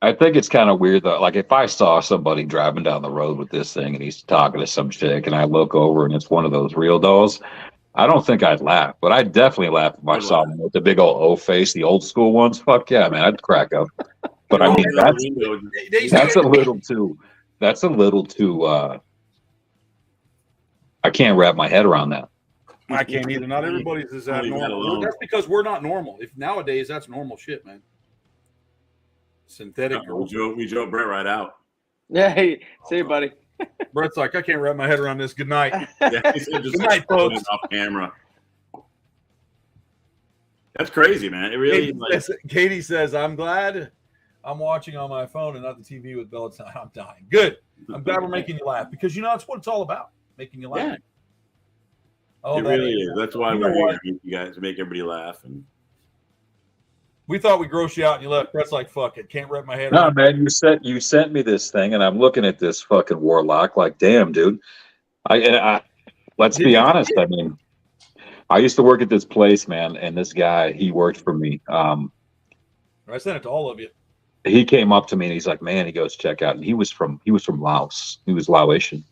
Speaker 4: I think it's kind of weird though. Like if I saw somebody driving down the road with this thing and he's talking to some chick, and I look over and it's one of those real dolls, I don't think I'd laugh, but I'd definitely laugh if I saw them with the big old O face, the old school ones. Fuck yeah, man, I'd crack up. But I mean, that's a little too. That's a little too. I can't wrap my head around that.
Speaker 1: I can't either. Not everybody's is that normal. That's because we're not normal. If nowadays that's normal shit, man. Synthetic.
Speaker 3: We drove Brett right out.
Speaker 2: Yeah, hey, see you, buddy.
Speaker 1: Brett's like, I can't wrap my head around this. Good night.
Speaker 3: Yeah, good
Speaker 1: night, folks.
Speaker 3: Off camera. That's crazy, man. It really.
Speaker 1: Katie says, "I'm glad I'm watching on my phone and not the TV with Bella. I'm dying. Good. I'm glad we're making you laugh because that's what it's all about, making you laugh."
Speaker 3: Yeah.
Speaker 1: Oh,
Speaker 3: it really is. That's why we're here, you guys, to make everybody laugh. And
Speaker 1: We thought we grossed you out and you left. Brett's like, fuck it. Can't wrap my head
Speaker 4: No,
Speaker 1: around.
Speaker 4: man, you sent me this thing, and I'm looking at this fucking warlock. Like, damn, dude. Let's be honest. I mean, I used to work at this place, man, and this guy, he worked for me.
Speaker 1: I sent it to all of you.
Speaker 4: He came up to me and he's like, man, he goes, check out. And he was from Laos. He was Laotian.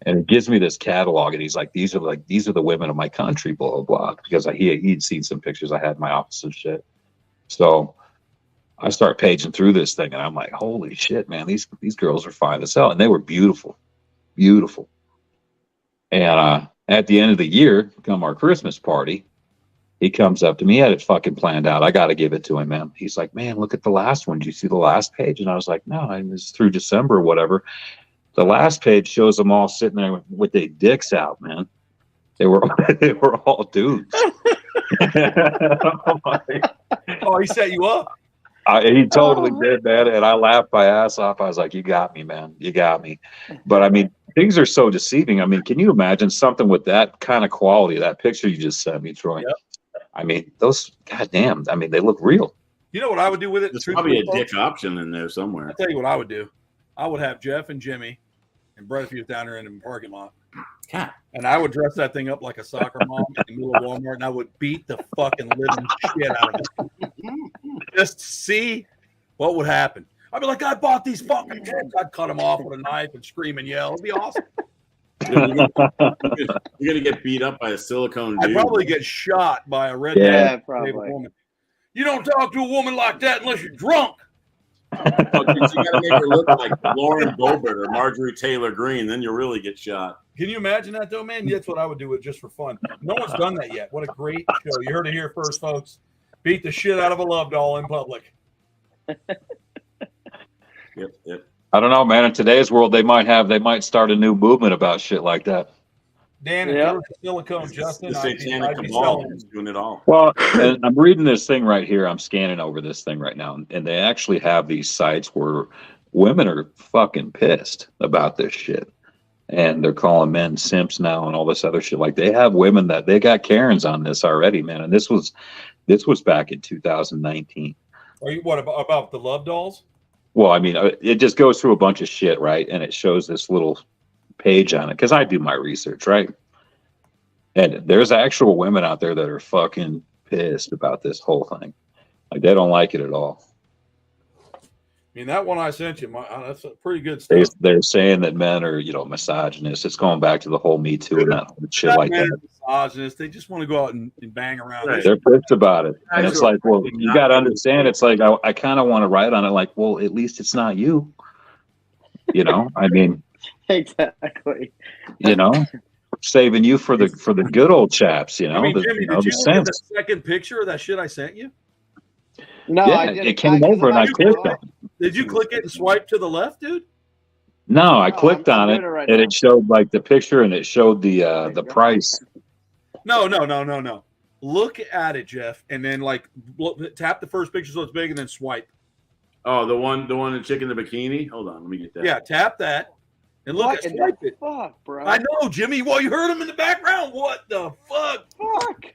Speaker 4: And he gives me this catalog and he's like, these are the women of my country, blah, blah, blah. Because he'd seen some pictures I had in my office and shit. So I start paging through this thing and I'm like, holy shit, man, these girls are fine as hell. And they were beautiful, beautiful. And at the end of the year, come our Christmas party, he comes up to me. He had it fucking planned out. I got to give it to him, man. He's like, man, look at the last one. Did you see the last page? And I was like, no, it's through December or whatever. The last page shows them all sitting there with their dicks out, man. They were all dudes.
Speaker 1: Oh, he set you up.
Speaker 4: He totally did, man. And I laughed my ass off. I was like, you got me, man. You got me. But I mean, things are so deceiving. I mean, can you imagine something with that kind of quality? That picture you just sent me, Troy.
Speaker 1: Yep.
Speaker 4: I mean, those, goddamn, I mean, they look real.
Speaker 1: You know what I would do with it?
Speaker 3: There's probably a dick option in there somewhere.
Speaker 1: I'll tell you what I would do. I would have Jeff and Jimmy and Brett if he was down there in the parking lot.
Speaker 3: God.
Speaker 1: And I would dress that thing up like a soccer mom in the middle of Walmart, and I would beat the fucking living shit out of it. Just see what would happen. I'd be like, I bought these fucking tits. I'd cut them off with a knife and scream and yell. It'd be awesome.
Speaker 3: You're gonna get beat up by a silicone dude.
Speaker 1: I'd probably get shot by a red
Speaker 2: probably.
Speaker 1: woman. You don't talk to a woman like that unless you're drunk.
Speaker 3: You gotta make her look like Lauren Boebert or Marjorie Taylor Greene, then you'll really get shot.
Speaker 1: Can you imagine that though, man? That's what I would do it just for fun. No one's done that yet. What a great show. You heard it here first, folks. Beat the shit out of a love doll in public.
Speaker 3: Yep.
Speaker 4: I don't know, man. In today's world, they might start a new movement about shit like that.
Speaker 1: Dan, if there was a silicone Justin,
Speaker 3: The
Speaker 1: I'd
Speaker 3: satanic
Speaker 1: be
Speaker 3: cabal
Speaker 1: selling
Speaker 3: is doing it all.
Speaker 4: Well, and I'm reading this thing right here. I'm scanning over this thing right now, and they actually have these sites where women are fucking pissed about this shit. And they're calling men simps now and all this other shit. Like they have women that they got Karens on this already, man. And this was back in 2019.
Speaker 1: Are you what about the love dolls?
Speaker 4: Well, I mean, it just goes through a bunch of shit, right? And it shows this little page on it because I do my research, right? And there's actual women out there that are fucking pissed about this whole thing. Like they don't like it at all.
Speaker 1: I mean, that one I sent you, that's a pretty good stuff.
Speaker 4: They're saying that men are, misogynist. It's going back to the whole Me Too and that shit like that.
Speaker 1: Misogynist. They just want to go out and bang around.
Speaker 3: Right.
Speaker 4: They're pissed about it. And it's like, well, you got to understand. It's like, I kind of want to write on it like, well, at least it's not you. I mean.
Speaker 2: Exactly.
Speaker 4: Saving you for the good old chaps,
Speaker 1: I mean, Jimmy, did you look at the second picture of that shit I sent you?
Speaker 2: No,
Speaker 4: yeah,
Speaker 2: I didn't.
Speaker 4: it came over and I clicked on it.
Speaker 1: Did you click it and swipe to the left, dude?
Speaker 4: No, I clicked on it
Speaker 2: right
Speaker 4: and
Speaker 2: now.
Speaker 4: it showed like the picture and it showed the price.
Speaker 1: No. Look at it, Jeff, and then tap the first picture so it's big, and then swipe.
Speaker 3: Oh, the one the chick in the bikini. Hold on, let me get that.
Speaker 1: Yeah, tap that and look
Speaker 2: What
Speaker 1: at
Speaker 2: in
Speaker 1: swipe
Speaker 2: the
Speaker 1: it.
Speaker 2: fuck, bro?
Speaker 1: I know, Jimmy. Well, you heard him in the background. What the fuck?
Speaker 2: Fuck.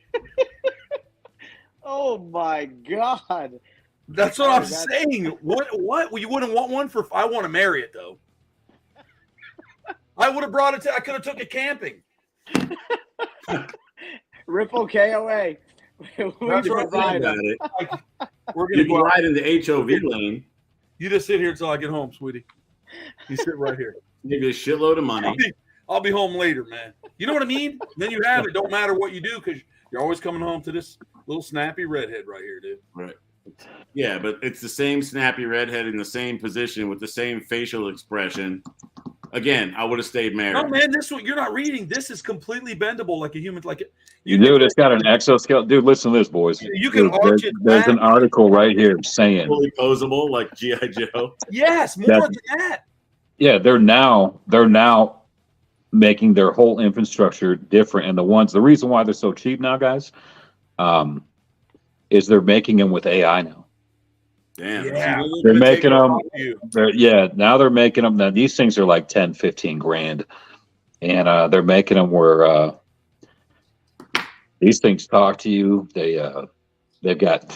Speaker 2: Oh my god.
Speaker 1: That's what I'm saying. What? Well, you wouldn't want one for? I want to marry it though. I would have brought it. I could have took it camping.
Speaker 2: Ripple KOA.
Speaker 1: That's
Speaker 3: Think
Speaker 1: right.
Speaker 3: about it.
Speaker 1: We're gonna
Speaker 3: You
Speaker 1: go
Speaker 3: can
Speaker 1: out.
Speaker 3: ride in the HOV lane.
Speaker 1: You just sit here until I get home, sweetie. You sit right here.
Speaker 3: Give you a shitload of money.
Speaker 1: I'll be home later, man. You know what I mean? Then you have it. Don't matter what you do because you're always coming home to this little snappy redhead right here, dude.
Speaker 3: Right. Yeah, but it's the same snappy redhead in the same position with the same facial expression. Again, I would have stayed married.
Speaker 1: No, man, this one you're not reading. This is completely bendable, like a human.
Speaker 4: Dude, it's got an exoskeleton. Dude, listen to this, boys.
Speaker 1: You can arch it
Speaker 4: There's
Speaker 1: back.
Speaker 4: an article right here saying,
Speaker 3: Fully posable like G.I. Joe.
Speaker 1: Yes, more than that.
Speaker 4: yeah, they're now making their whole infrastructure different. And the reason why they're so cheap now, guys, is they're making them with AI now.
Speaker 3: Damn.
Speaker 1: Yeah,
Speaker 4: They're making them.
Speaker 1: You.
Speaker 4: Now they're making them. Now these things are like 10, 15 grand, and they're making them where these things talk to you. They've got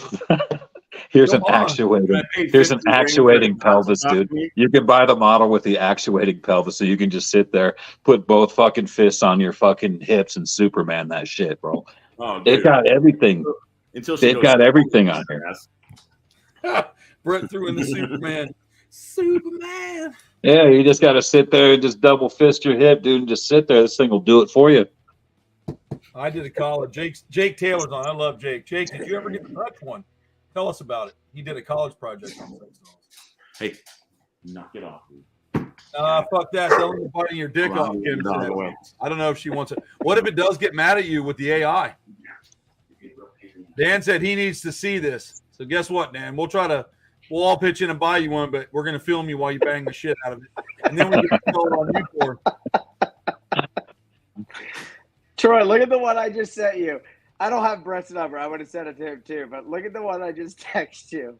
Speaker 4: Here's an
Speaker 1: Come on.
Speaker 4: actuating.
Speaker 3: I paid
Speaker 4: Here's an
Speaker 3: 50 grand
Speaker 4: actuating
Speaker 3: for
Speaker 4: pelvis, dude.
Speaker 3: colonoscopy.
Speaker 4: You can buy the model with the actuating pelvis, so you can just sit there, put both fucking fists on your fucking hips, and Superman that shit, bro.
Speaker 3: Oh,
Speaker 4: They've
Speaker 3: dude.
Speaker 4: got everything.
Speaker 3: Until she
Speaker 4: They've
Speaker 3: goes
Speaker 4: got everything on here.
Speaker 1: Brett threw in the Superman. Superman.
Speaker 4: Yeah, you just got to sit there and just double fist your hip, dude, and just sit there. This thing will do it for you.
Speaker 1: I did a college. Jake Taylor's on. I love Jake. Jake, did you ever get the touch one? Tell us about it. He did a college project on sex dolls.
Speaker 3: Hey, knock it off, dude.
Speaker 1: Fuck that. Tell him you're biting your dick off. Kim said. I don't know if she wants it. What if it does get mad at you with the AI? Dan said he needs to see this. So guess what, Dan? We'll all pitch in and buy you one, but we're going to film you while you bang the shit out of it. And then we get to throw it on you for.
Speaker 2: Troy, look at the one I just sent you. I don't have Brett's number. I would have sent it to him too, but look at the one I just texted you.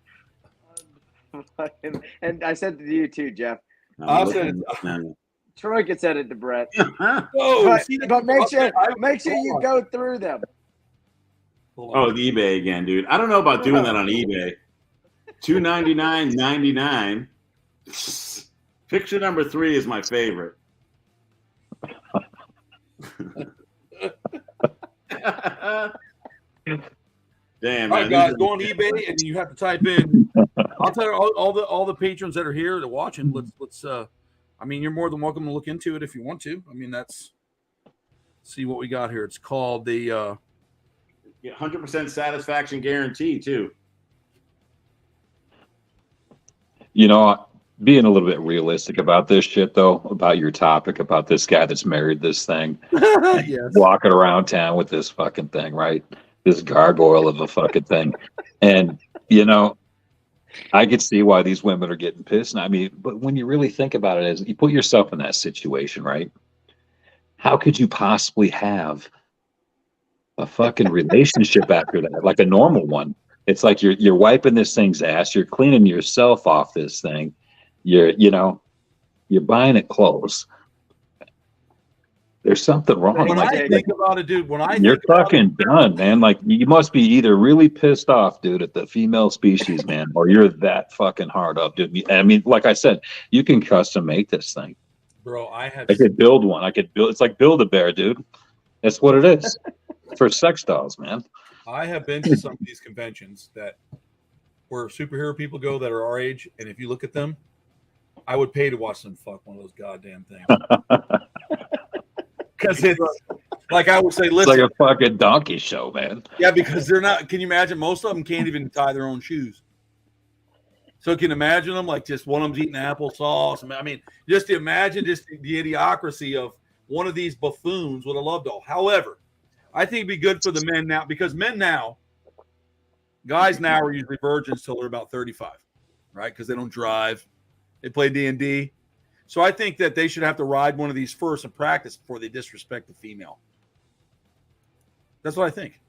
Speaker 2: And I sent it to you too, Jeff.
Speaker 1: I'll send
Speaker 3: it.
Speaker 2: Troy can send it to Brett.
Speaker 1: Oh,
Speaker 2: but make sure you go through them.
Speaker 3: Oh, the eBay again, dude. I don't know about doing that on eBay. $299.99. Picture number 3 is my favorite. Damn,
Speaker 1: all
Speaker 3: man.
Speaker 1: right, guys, go on eBay and you have to type in. I'll tell you all the patrons that are here that are watching. Let's. I mean, you're more than welcome to look into it if you want to. I mean, see what we got here. It's called the
Speaker 3: 100% satisfaction guarantee too.
Speaker 4: You know, being a little bit realistic about this shit, though, about your topic, about this guy that's married this thing,
Speaker 1: yes.
Speaker 4: walking around town with this fucking thing, right? This gargoyle of a fucking thing. And, you know, I could see why these women are getting pissed. I mean, but when you really think about it, as you put yourself in that situation, right? How could you possibly have a fucking relationship after that, like a normal one? It's like you're wiping this thing's ass, you're cleaning yourself off this thing, you're buying it clothes. There's something wrong.
Speaker 1: When I think about it, dude,
Speaker 4: you're fucking done, man. Like, you must be either really pissed off, dude, at the female species, man, or you're that fucking hard up, dude. I mean, like I said, you can custom make this thing.
Speaker 1: Bro, I
Speaker 4: could build one. It's like Build-A-Bear, dude. That's what it is. For sex dolls, man.
Speaker 1: I have been to some of these conventions where superhero people go that are our age, and if you look at them, I would pay to watch them fuck one of those goddamn things. Because it's like I would say, listen,
Speaker 4: it's like a fucking donkey show, man.
Speaker 1: Yeah, because they're not. Can you imagine? Most of them can't even tie their own shoes. So can you imagine them like just one of them's eating applesauce? I mean, just imagine just the idiocracy of one of these buffoons with a love doll. However, I think it'd be good for the men now, because guys now are usually virgins till they're about 35, right? Because they don't drive, they play D&D. So I think that they should have to ride one of these first and practice before they disrespect the female. That's what I think.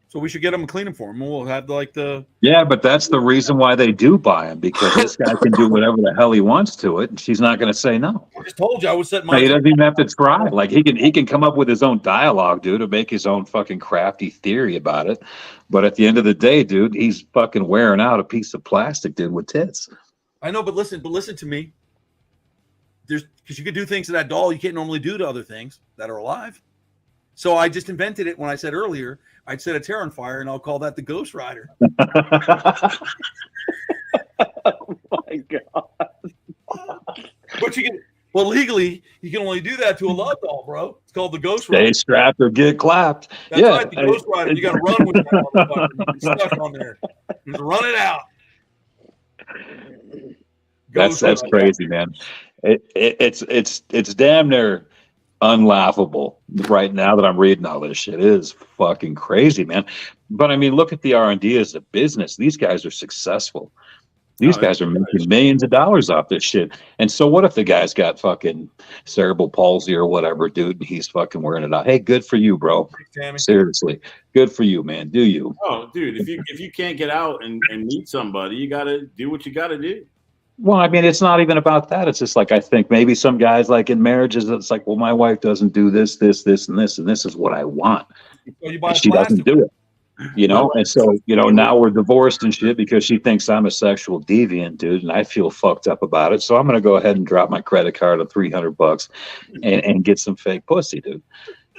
Speaker 1: So we should get them and clean them for them. And we'll have
Speaker 4: Yeah, but that's the reason why they do buy them, because this guy can do whatever the hell he wants to it, and she's not going to say no.
Speaker 1: I just told you I was setting my.
Speaker 4: He doesn't even have to try. Like, he can come up with his own dialogue, dude, to make his own fucking crafty theory about it. But at the end of the day, dude, he's fucking wearing out a piece of plastic, dude, with tits.
Speaker 1: I know, but listen to me. Because you could do things to that doll you can't normally do to other things that are alive. So I just invented it when I said earlier, I'd set a tear on fire, and I'll call that the Ghost Rider.
Speaker 2: Oh my God.
Speaker 1: But legally, you can only do that to a love doll, bro. It's called the Ghost Rider.
Speaker 4: Stay strapped or get clapped.
Speaker 1: That's right, the Ghost Rider. You got to run with that motherfucker. You're stuck on there. Just run it out.
Speaker 4: That's crazy, man. It's damn near unlaughable right now that I'm reading all this shit. It is fucking crazy, man. But I mean, look at the R&D as a business. These guys are successful. These guys are making millions of dollars off this shit. And so what if the guy's got fucking cerebral palsy or whatever, dude, and he's fucking wearing it out? Hey, good for you, bro. Seriously. Good for you, man. Do you?
Speaker 3: Oh, dude, if you can't get out and meet somebody, you got to do what you got to do.
Speaker 4: Well, I mean, it's not even about that. It's just like, I think maybe some guys, like in marriages, it's like, well, my wife doesn't do this, and this, and this is what I want.
Speaker 1: So you buy
Speaker 4: she doesn't do it. You know, and so, you know, now we're divorced and shit because she thinks I'm a sexual deviant, dude, and I feel fucked up about it. So I'm gonna go ahead and drop my credit card of $300 and get some fake pussy, dude.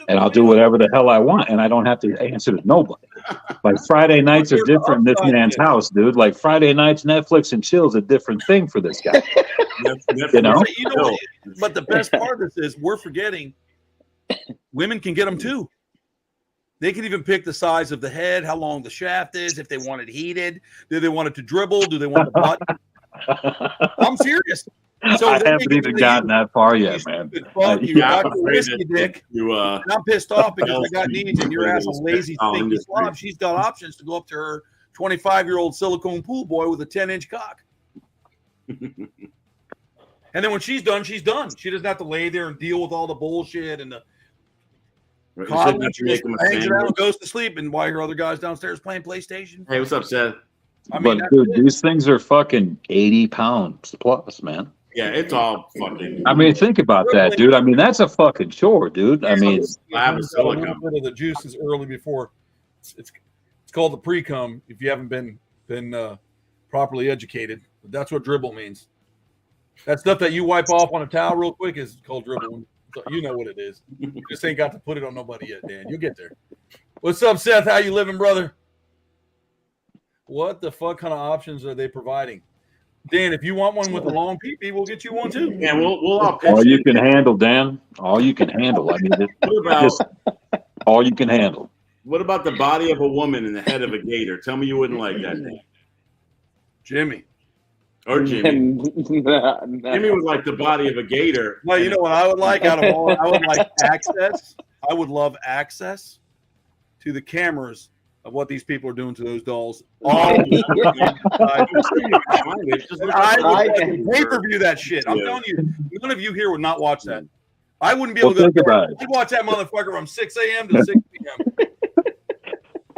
Speaker 4: And I'll do whatever the hell I want, and I don't have to answer to nobody. Like Friday nights are different in this man's house, dude. Like Friday nights, Netflix and chill is a different thing for this guy. You know?
Speaker 1: But the best part of this is we're forgetting women can get them too. They can even pick the size of the head, how long the shaft is, if they want it heated, do they want it to dribble, do they want the butt? I'm serious. So
Speaker 4: I haven't even gotten that far yet, man.
Speaker 1: Fuck you, got your whiskey dick. And I'm pissed off because I got needs and your ass a lazy stinky slob. She's got options to go up to her 25-year-old silicone pool boy with a 10-inch cock. And then when she's done, she's done. She doesn't have to lay there and deal with all the bullshit and the coddling. She just hangs it out and goes to sleep, and while your other guys downstairs playing PlayStation.
Speaker 3: Hey, what's up, Seth?
Speaker 4: I mean, but dude, these things are fucking 80 pounds plus, man.
Speaker 3: Yeah, it's all fucking.
Speaker 4: I mean, think about that, dude. I mean, that's a fucking chore, dude. I mean,
Speaker 1: a little bit of the juices early before. It's called the pre-cum if you haven't been properly educated. But that's what dribble means. That stuff that you wipe off on a towel real quick is called dribble. So you know what it is. You just ain't got to put it on nobody yet, Dan. You'll get there. What's up, Seth? How you living, brother? What the fuck kind of options are they providing? Dan, if you want one with a long pee-pee, we'll get you one too.
Speaker 3: Yeah, we'll all pitch.
Speaker 4: All you can handle, Dan. All you can handle. I mean, just all you can handle.
Speaker 3: What about the body of a woman and the head of a gator? Tell me you wouldn't like that, Dan.
Speaker 1: Jimmy.
Speaker 3: Or Jimmy. Jimmy was like the body of a gator.
Speaker 1: Well, you know what I would like out of all? I would like access. I would love access to the cameras of what these people are doing to those dolls. I would pay-per-view that shit. I'm telling you, none of you here would not watch that. I wouldn't be able to go. I'd watch that motherfucker from 6 a.m. to 6 p.m.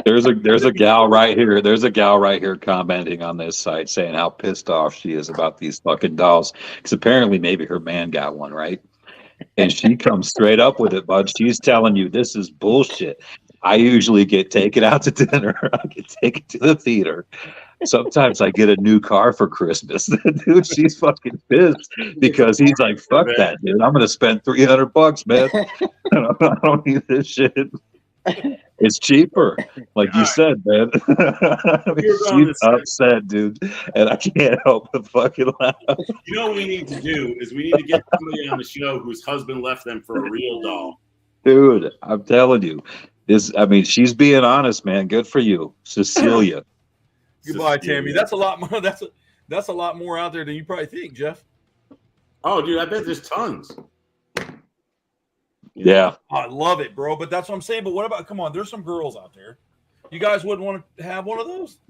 Speaker 4: There's a gal right here. There's a gal right here commenting on this site saying how pissed off she is about these fucking dolls. Because apparently maybe her man got one, right? And she comes straight up with it, bud. She's telling you this is bullshit. I usually get taken out to dinner. I get taken to the theater. Sometimes I get a new car for Christmas. Dude, she's fucking pissed because he's like, fuck that, dude. I'm going to spend $300, man. I don't need this shit. It's cheaper. Like you said, man. I mean, she's upset, dude. And I can't help but fucking laugh.
Speaker 3: You know what we need to do is we need to get somebody on the show whose husband left them for a real doll.
Speaker 4: Dude, I'm telling you. I mean, she's being honest, man. Good for you, Cecilia.
Speaker 1: Goodbye, Tammy. That's a lot more. That's a lot more out there than you probably think, Jeff.
Speaker 3: Oh, dude, I bet there's tons.
Speaker 4: Yeah,
Speaker 1: I love it, bro. But that's what I'm saying. But what about? Come on, there's some girls out there. You guys wouldn't want to have one of those?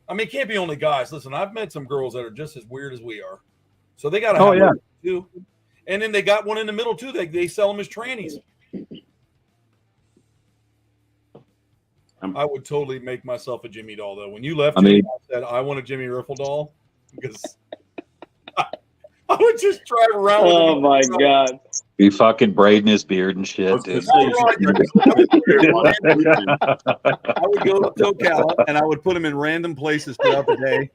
Speaker 1: I mean, it can't be only guys. Listen, I've met some girls that are just as weird as we are, so they got to have one too. And then they got one in the middle too. They sell them as trannies. I would totally make myself a Jimmy doll, though. When you left, I said I want a Jimmy Riffle doll because I would just drive around with him.
Speaker 2: Oh, my God.
Speaker 4: Be fucking braiding his beard and shit, dude.
Speaker 1: I would go to Ocala, and I would put him in random places throughout the day,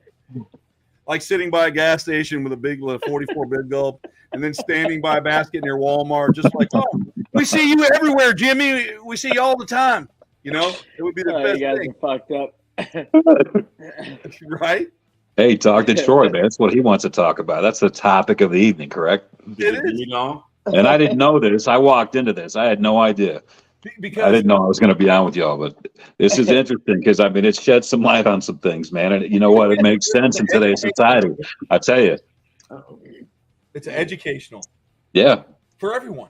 Speaker 1: like sitting by a gas station with a big 44 big gulp, and then standing by a basket near Walmart, just like, oh, we see you everywhere, Jimmy. We see you all the time. You know, it would be the best
Speaker 2: you guys
Speaker 1: thing.
Speaker 2: are fucked up.
Speaker 1: Right?
Speaker 4: Hey, talk to Troy, man. That's what he wants to talk about. That's the topic of the evening, correct?
Speaker 1: It is.
Speaker 3: You know?
Speaker 4: And I didn't know this. I walked into this. I had no idea.
Speaker 1: Because
Speaker 4: I didn't know I was going to be on with y'all, but this is interesting because, I mean, it sheds some light on some things, man. And you know what? It makes sense in today's society. I tell you.
Speaker 1: It's educational.
Speaker 4: Yeah.
Speaker 1: For everyone.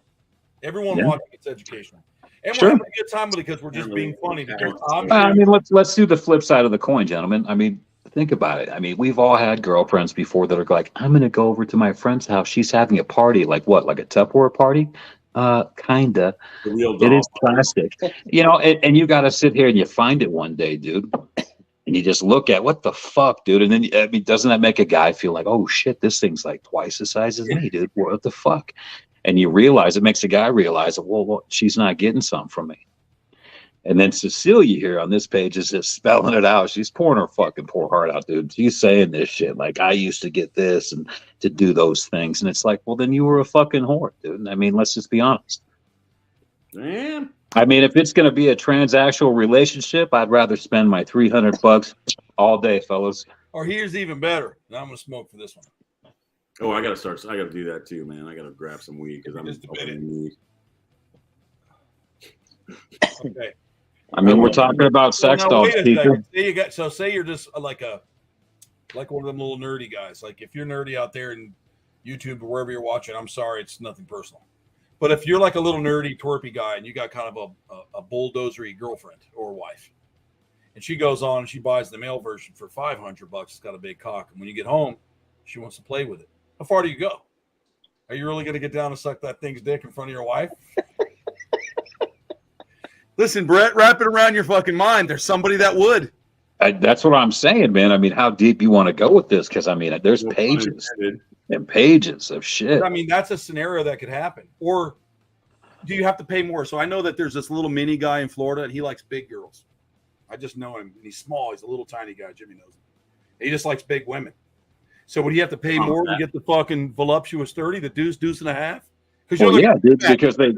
Speaker 1: Everyone watching, it's educational. And
Speaker 4: sure.
Speaker 1: we're having a good time with it because we're just being funny. Because
Speaker 4: I mean, let's do the flip side of the coin, gentlemen. I mean, think about it. I mean, we've all had girlfriends before that are like, I'm going to go over to my friend's house. She's having a party. Like what? Like a Tupperware party? Kinda. It is plastic. You know, and you got to sit here and you find it one day, dude. And you just look at what the fuck, dude. And then, I mean, doesn't that make a guy feel like, oh shit, this thing's like twice the size as me, dude? What the fuck? And you realize, it makes a guy realize, well, she's not getting some from me. And then Cecilia here on this page is just spelling it out. She's pouring her fucking poor heart out, dude. She's saying this shit like, I used to get this and to do those things. And it's like, well, then you were a fucking whore, dude. I mean, let's just be honest.
Speaker 3: Damn.
Speaker 4: I mean, if it's going to be a transactional relationship, I'd rather spend my $300 all day, fellas.
Speaker 1: Or here's even better. Now I'm going to smoke for this one.
Speaker 3: Oh, I got to do that too, man. I got to grab some weed because I'm
Speaker 1: Just a
Speaker 3: opening
Speaker 1: minute.
Speaker 3: weed.
Speaker 1: Okay.
Speaker 4: I mean, we're talking about sex
Speaker 1: Now,
Speaker 4: dolls,
Speaker 1: wait a
Speaker 4: people.
Speaker 1: second. Say you're just like one of them little nerdy guys. Like if you're nerdy out there in YouTube or wherever you're watching, I'm sorry, it's nothing personal. But if you're like a little nerdy, twerpy guy and you got kind of a bulldozery girlfriend or wife, and she goes on and she buys the male version for $500, it's got a big cock. And when you get home, she wants to play with it. How far do you go? Are you really going to get down and suck that thing's dick in front of your wife? Listen, Brett, wrap it around your fucking mind. There's somebody that would.
Speaker 4: That's what I'm saying, man. I mean, how deep you want to go with this? Because, I mean, there's pages and pages of shit.
Speaker 1: I mean, that's a scenario that could happen. Or do you have to pay more? So I know that there's this little mini guy in Florida, and he likes big girls. I just know him. And he's small. He's a little tiny guy. Jimmy knows him. He just likes big women. So would he have to pay more to get the fucking voluptuous 30, the deuce and a half?
Speaker 4: Well, yeah, dude, because they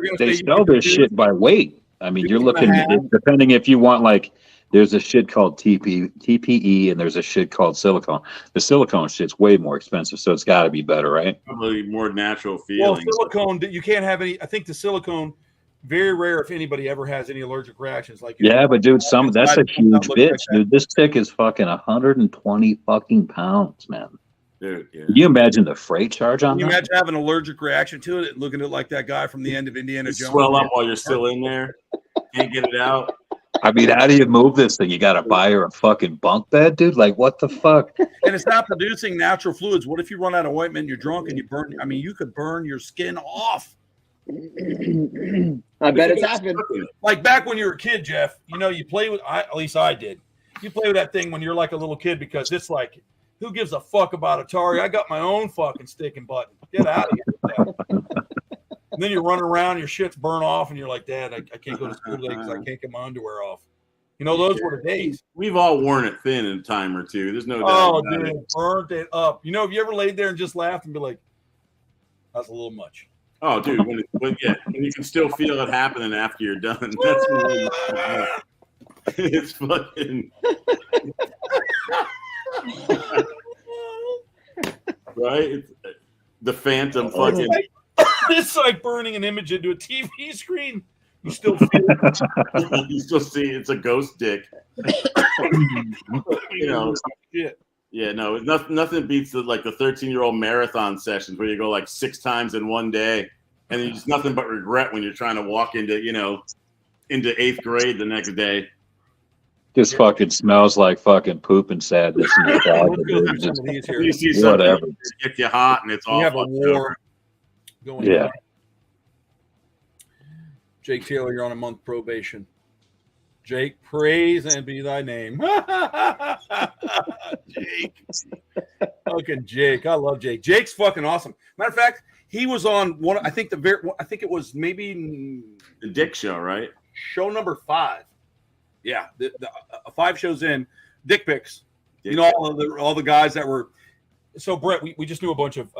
Speaker 4: sell this shit by weight. I mean, you're looking, depending if you want, like, there's a shit called TPE and there's a shit called silicone. The silicone shit's way more expensive, so it's got to be better, right?
Speaker 3: Probably more natural feeling.
Speaker 1: Well, silicone, you can't have any. I think the silicone, very rare if anybody ever has any allergic reactions. Like,
Speaker 4: yeah, but dude, that's a huge bitch, dude. This chick is fucking 120 fucking pounds, man.
Speaker 3: Dude, yeah.
Speaker 4: Can you imagine the freight charge on that?
Speaker 1: Can you imagine having an allergic reaction to it, looking at it like that guy from the end of Indiana Jones?
Speaker 3: Swell up while you're still in there. Can't get it out.
Speaker 4: I mean, how do you move this thing? You got to buy her a fucking bunk bed, dude? Like, what the fuck?
Speaker 1: And it's not producing natural fluids. What if you run out of ointment, you're drunk, and you burn? I mean, you could burn your skin off.
Speaker 2: I bet it's happened.
Speaker 1: Like back when you were a kid, Jeff, you know, you play with, at least I did. You play with that thing when you're like a little kid because it's like, who gives a fuck about Atari? I got my own fucking stick and button. Get out of here. And then you're running around, your shit's burn off, and you're like, Dad, I can't go to school today because I can't get my underwear off. You know, those were the days.
Speaker 3: We've all worn it thin in a time or two. There's no doubt.
Speaker 1: Oh, dude, burnt it up. You know, have you ever laid there and just laughed and be like, that's a little much?
Speaker 3: Oh, dude, when you can still feel it happening after you're done. That's when it's fucking right. It's the phantom fucking.
Speaker 1: It's like burning an image into a TV screen. You still feel it.
Speaker 3: You still see it's a ghost dick. You know.
Speaker 1: Shit.
Speaker 3: Yeah, no, nothing beats the 13-year-old marathon sessions where you go like 6 times in one day, and it's nothing but regret when you're trying to walk into 8th grade the next day.
Speaker 4: Just fucking smells like fucking poop and sadness. In the dog,
Speaker 3: you see something that gets you hot, and it's all.
Speaker 1: We have a war going on. Jake Taylor, you're on a month probation. Jake, praise and be thy name. Jake. Fucking Jake. I love Jake. Jake's fucking awesome. Matter of fact, he was on one, I think it was maybe
Speaker 3: the Dick Show, right?
Speaker 1: Show number 5. Yeah. The 5 shows in, Dick Pics. You know, all the guys that were. So Brett, we just knew a bunch of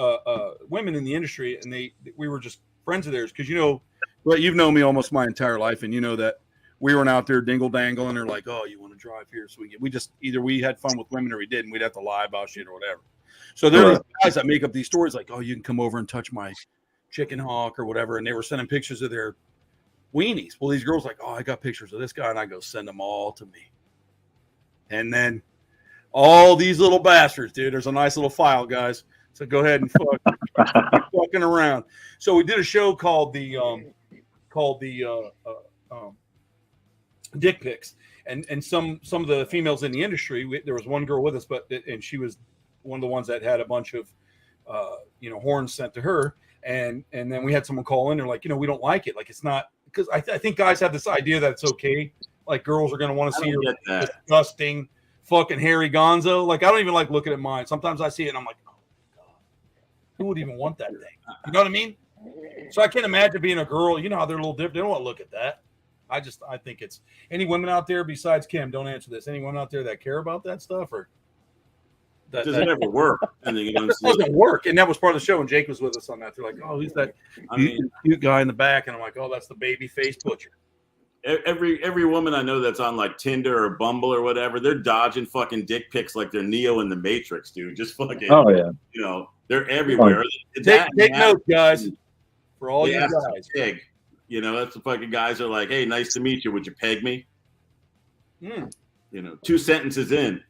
Speaker 1: women in the industry, and we were just friends of theirs. Cause you know, Brett, you've known me almost my entire life, and you know that we weren't out there dingle dangle, and they're like, "Oh, you want to drive here?" So we just either we had fun with women or we didn't. We'd have to lie about shit or whatever. So there are these guys that make up these stories like, "Oh, you can come over and touch my chicken hawk or whatever," and they were sending pictures of their weenies. Well, these girls like, "Oh, I got pictures of this guy," and I go, "Send them all to me." And then all these little bastards, dude. There's a nice little file, guys. So go ahead and fucking around. So we did a show called the Dick Pics, and some of the females in the industry. There was one girl with us, and she was one of the ones that had a bunch of horns sent to her, and then we had someone call in. They're like, we don't like it. Like it's not because I think guys have this idea that it's okay. Like girls are going to want to see your disgusting fucking hairy gonzo. Like I don't even like looking at mine. Sometimes I see it and I'm like, oh my God, who would even want that thing? You know what I mean? So I can't imagine being a girl. You know how they're a little different. They don't want to look at that. I think it's any women out there besides Kim. Don't answer this. Any women out there that care about that stuff or
Speaker 3: It doesn't ever work. And then,
Speaker 1: it doesn't work. And that was part of the show. And Jake was with us on that. They're like, oh, he's that cute guy in the back. And I'm like, oh, that's the baby face butcher.
Speaker 3: Every woman I know that's on like Tinder or Bumble or whatever, they're dodging fucking dick pics like they're Neo in the Matrix, dude. Just fucking, you know, they're everywhere.
Speaker 1: Take note, guys, for all you guys.
Speaker 3: Peg. You know, that's the fucking guys are like, hey, nice to meet you. Would you peg me? You know, 2 sentences in.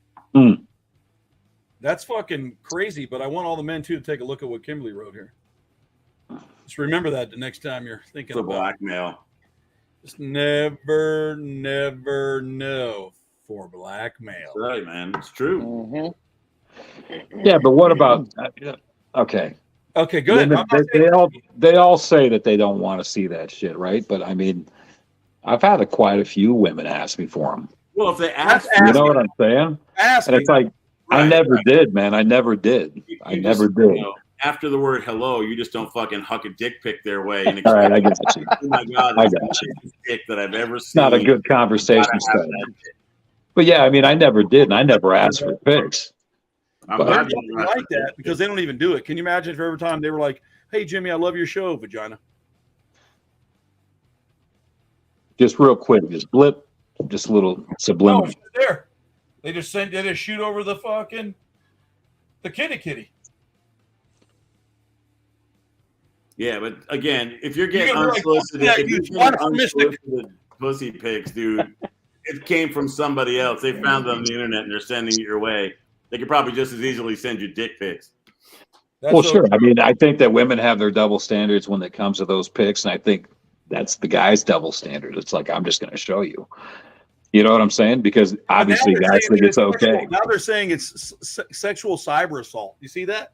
Speaker 1: That's fucking crazy. But I want all the men too to take a look at what Kimberly wrote here. Just remember that the next time you're thinking
Speaker 3: For
Speaker 1: about
Speaker 3: blackmail.
Speaker 1: Just never know for blackmail.
Speaker 3: That's right, man. It's true.
Speaker 4: Yeah, but what about? Okay,
Speaker 1: good.
Speaker 4: Women, they all say that they don't want to see that shit, right? But I mean, I've had quite a few women ask me for them.
Speaker 3: Well, if they ask,
Speaker 4: you know what I'm saying? And it's like, I never did, man. I never did. I never did.
Speaker 3: You know, after the word hello, you just don't fucking huck a dick pic their way. And
Speaker 4: all right, I got you.
Speaker 3: Oh my God,
Speaker 4: I got you.
Speaker 3: Dick that I've ever seen.
Speaker 4: Not a good conversation starter. But yeah, I mean, I never did, and I never asked for pics.
Speaker 3: I'm
Speaker 1: glad you like that because they don't even do it. Can you imagine if every time they were like, "Hey, Jimmy, I love your show, vagina."
Speaker 4: Just real quick, just blip, just a little subliminal.
Speaker 1: No, there. They just shoot over the fucking the kitty.
Speaker 3: Yeah, but again, if you're getting unsolicited, pussy pics, dude, it came from somebody else. They found it on the internet and they're sending it your way. They could probably just as easily send you dick pics.
Speaker 4: Well, sure. I mean, I think that women have their double standards when it comes to those pics, and I think that's the guy's double standard. It's like, I'm just going to show you. You know what I'm saying? Because obviously, guys think it's okay.
Speaker 1: Now they're saying it's sexual cyber assault. You see that?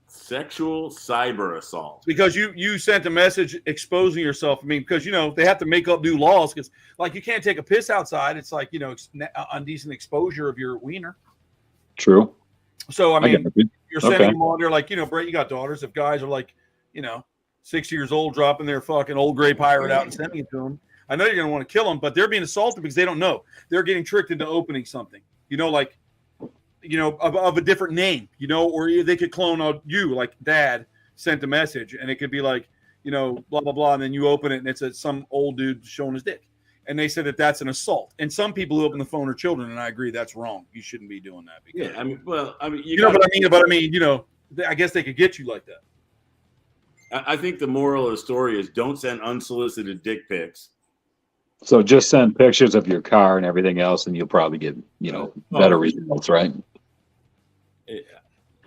Speaker 3: Sexual cyber assault.
Speaker 1: Because you sent a message exposing yourself. I mean, because, you know, they have to make up new laws because, like, you can't take a piss outside. It's like, you know, indecent exposure of your wiener.
Speaker 4: True.
Speaker 1: So, I mean, you're sending them on there like, you know, Brett, you got daughters. If guys are like, you know, 6 years old, dropping their fucking old gray pirate out and sending it to them, I know you're going to want to kill them, but they're being assaulted because they don't know. They're getting tricked into opening something, you know, like, you know, of a different name, you know, or they could clone out you, like dad sent a message and it could be like, you know, blah, blah, blah. And then you open it and it's some old dude showing his dick. And they said that that's an assault. And some people who open the phone are children. And I agree, that's wrong. You shouldn't be doing that. Because,
Speaker 3: yeah, I mean,
Speaker 1: you know what I mean? But I mean, you know, I guess they could get you like that.
Speaker 3: I think the moral of the story is don't send unsolicited dick pics.
Speaker 4: So just send pictures of your car and everything else, and you'll probably get, you know, better results, right?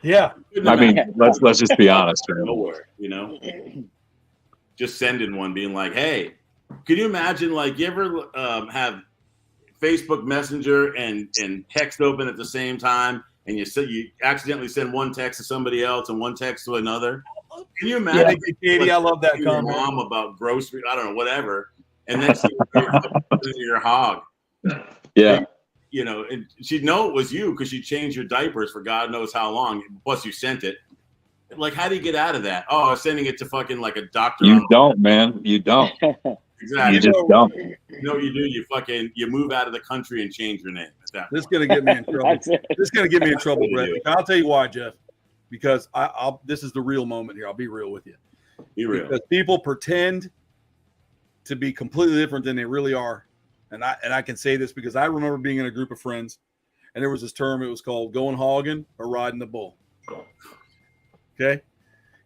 Speaker 1: Yeah.
Speaker 4: I mean, let's just be honest.
Speaker 3: Nowhere, you know, just sending one, being like, "Hey, can you imagine? Like, you ever have Facebook Messenger and text open at the same time, and you accidentally send one text to somebody else and one text to another? Can you imagine,
Speaker 1: Katie? I love that
Speaker 3: comment. Your mom about grocery, I don't know, whatever, and then your hog,
Speaker 4: yeah."
Speaker 3: You know, and she'd know it was you because she changed your diapers for God knows how long. Plus, you sent it. Like, how do you get out of that? Oh, I was sending it to fucking like a doctor.
Speaker 4: You don't, man. You don't.
Speaker 3: Exactly.
Speaker 4: You just don't.
Speaker 3: You know what you do? You move out of the country and change your name.
Speaker 1: This is gonna get me in trouble. This is gonna get me in trouble, Brett. I'll tell you why, Jeff. Because this is the real moment here. I'll be real with you.
Speaker 3: Be real.
Speaker 1: Because people pretend to be completely different than they really are. And I can say this because I remember being in a group of friends, and there was this term. It was called going hogging or riding the bull. Okay,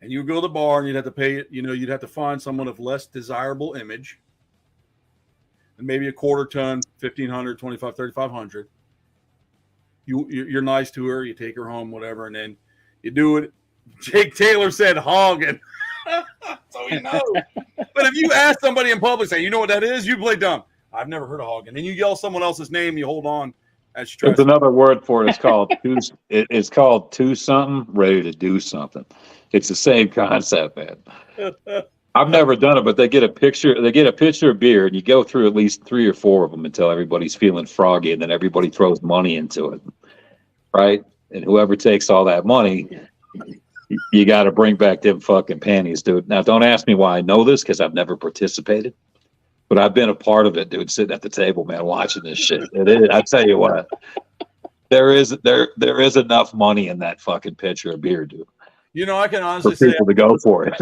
Speaker 1: and you would go to the bar and you'd have to pay it. You know, you'd have to find someone of less desirable image, and maybe a quarter ton, 1,500, 2,500, 3,500. You're nice to her. You take her home, whatever, and then you do it. Jake Taylor said hogging. So you know. But if you ask somebody in public, say, you know what that is, you play dumb. I've never heard of hogging. And you yell someone else's name, you hold on as you try.
Speaker 4: There's another word for it. It's called two something, ready to do something. It's the same concept, man. I've never done it, but they get a picture of beer, and you go through at least 3 or 4 of them until everybody's feeling froggy, and then everybody throws money into it. Right? And whoever takes all that money, you got to bring back them fucking panties, dude. Now, don't ask me why I know this because I've never participated. But I've been a part of it, dude, sitting at the table, man, watching this shit. It is, I tell you what, there is enough money in that fucking pitcher of beer, dude.
Speaker 1: You know, I can
Speaker 4: For
Speaker 1: honestly say
Speaker 4: people to go for it.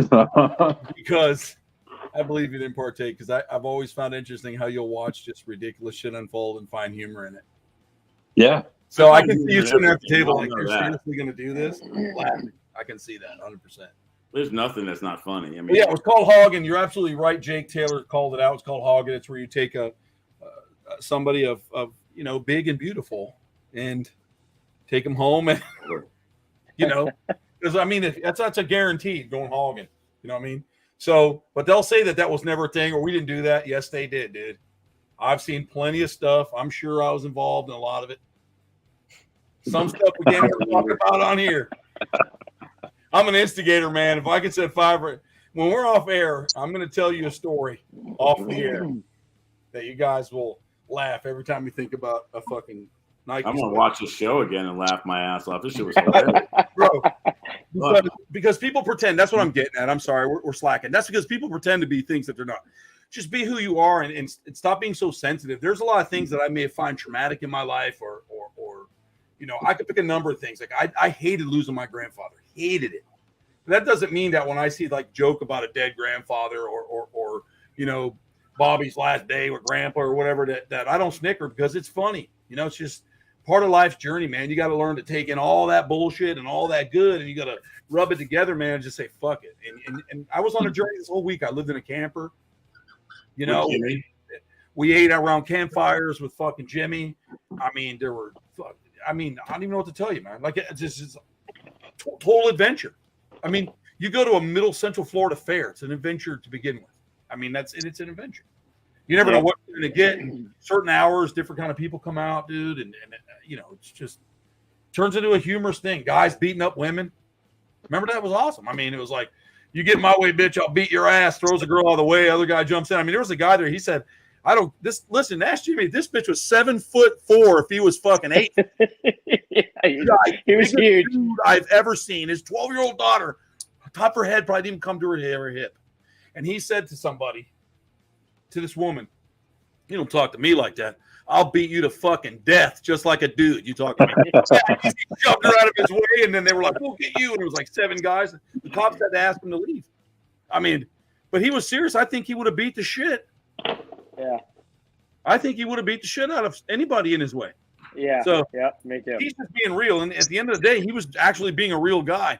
Speaker 1: because I believe you didn't partake because I've always found interesting how you'll watch just ridiculous shit unfold and find humor in it.
Speaker 4: Yeah.
Speaker 1: So I can see you sitting at the table like,
Speaker 3: I know
Speaker 1: you're
Speaker 3: that.
Speaker 1: seriously going to do this? Laughing. I can see that 100%.
Speaker 3: There's nothing that's not funny. I mean,
Speaker 1: But yeah, it was called Hogging. You're absolutely right. Jake Taylor called it out. It's called Hogging. It's where you take somebody of big and beautiful and take them home and because I mean that's a guaranteed going hogging. You know what I mean? So, but they'll say that was never a thing or we didn't do that. Yes, they did, dude. I've seen plenty of stuff. I'm sure I was involved in a lot of it. Some stuff we can't even talk about on here. I'm an instigator, man. If I could set when we're off air, I'm going to tell you a story off the air that you guys will laugh every time you think about a fucking Nike.
Speaker 3: I'm going to watch the show again and laugh my ass off. This shit was hilarious.
Speaker 1: Bro, because people pretend. That's what I'm getting at. I'm sorry. We're slacking. That's because people pretend to be things that they're not. Just be who you are and stop being so sensitive. There's a lot of things that I may find traumatic in my life or I could pick a number of things. Like I hated losing my grandfather. Hated it. But that doesn't mean that when I see like joke about a dead grandfather or Bobby's last day with grandpa or whatever that I don't snicker because it's funny. It's just part of life's journey, man. You got to learn to take in all that bullshit and all that good and you got to rub it together, man, and just say fuck it. And I was on a journey this whole week. I lived in a camper. We ate around campfires with fucking Jimmy. I mean, I don't even know what to tell you, man. Like it's just a total adventure. I mean, you go to a middle central Florida fair. It's an adventure to begin with. I mean, it's an adventure. You never know what you're going to get. In certain hours, different kind of people come out, dude. And it's just turns into a humorous thing. Guys beating up women. Remember that was awesome. I mean, it was like, you get my way, bitch, I'll beat your ass. Throws a girl out of the way. Other guy jumps in. I mean, there was a guy there. He said, listen, ask Jimmy, this bitch was 7'4" if he was fucking 8.
Speaker 2: He was huge.
Speaker 1: Dude I've ever seen. His 12-year-old daughter, top of her head probably didn't come to her hip. And he said to this woman, you don't talk to me like that. I'll beat you to fucking death just like a dude. You talk to me. He shoved her out of his way, and then they were like, we'll get you. And it was like 7 guys. The cops had to ask him to leave. I mean, but he was serious. I think he would have beat the shit.
Speaker 2: Yeah.
Speaker 1: I think he would have beat the shit out of anybody in his way.
Speaker 2: Yeah.
Speaker 1: So
Speaker 2: me too.
Speaker 1: he's just being real. And at the end of the day, he was actually being a real guy.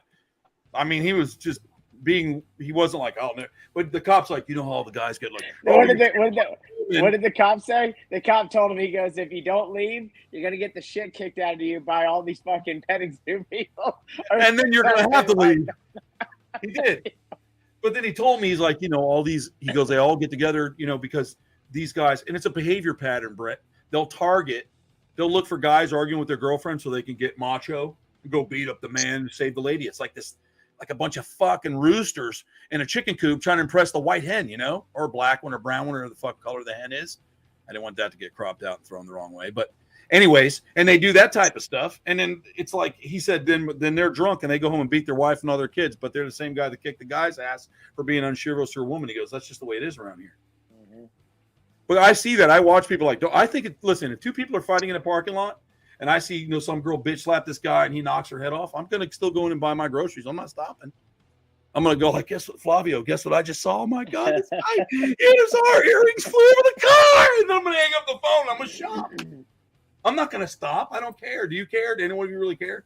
Speaker 1: I mean, he was just he wasn't like, oh, no. But the cop's like, how all the guys get like, oh,
Speaker 2: what did the cop say? The cop told him, he goes, if you don't leave, you're going to get the shit kicked out of you by all these fucking petting zoo people.
Speaker 1: And then you're going to have to leave. He did. But then he told me, he's like, all these, he goes, they all get together, because these guys, and it's a behavior pattern, Brett. They'll look for guys arguing with their girlfriend so they can get macho and go beat up the man who saved the lady. It's like this, like a bunch of fucking roosters in a chicken coop trying to impress the white hen, or a black one or brown one or the fuck color the hen is. I didn't want that to get cropped out and thrown the wrong way. But anyways, and they do that type of stuff. And then it's like, he said, then they're drunk and they go home and beat their wife and all their kids. But they're the same guy that kicked the guy's ass for being unchivalrous to a woman. He goes, that's just the way it is around here. Mm-hmm. But I see that. I watch people like, I think, listen, if 2 people are fighting in a parking lot and I see, some girl bitch slap this guy and he knocks her head off, I'm going to still go in and buy my groceries. I'm not stopping. I'm going to go like, guess what I just saw? Oh my God, this guy, his earrings flew over the car. And then I'm going to hang up the phone. I'm going to shop. I'm not going to stop. I don't care. Do you care? Do anyone of you really care?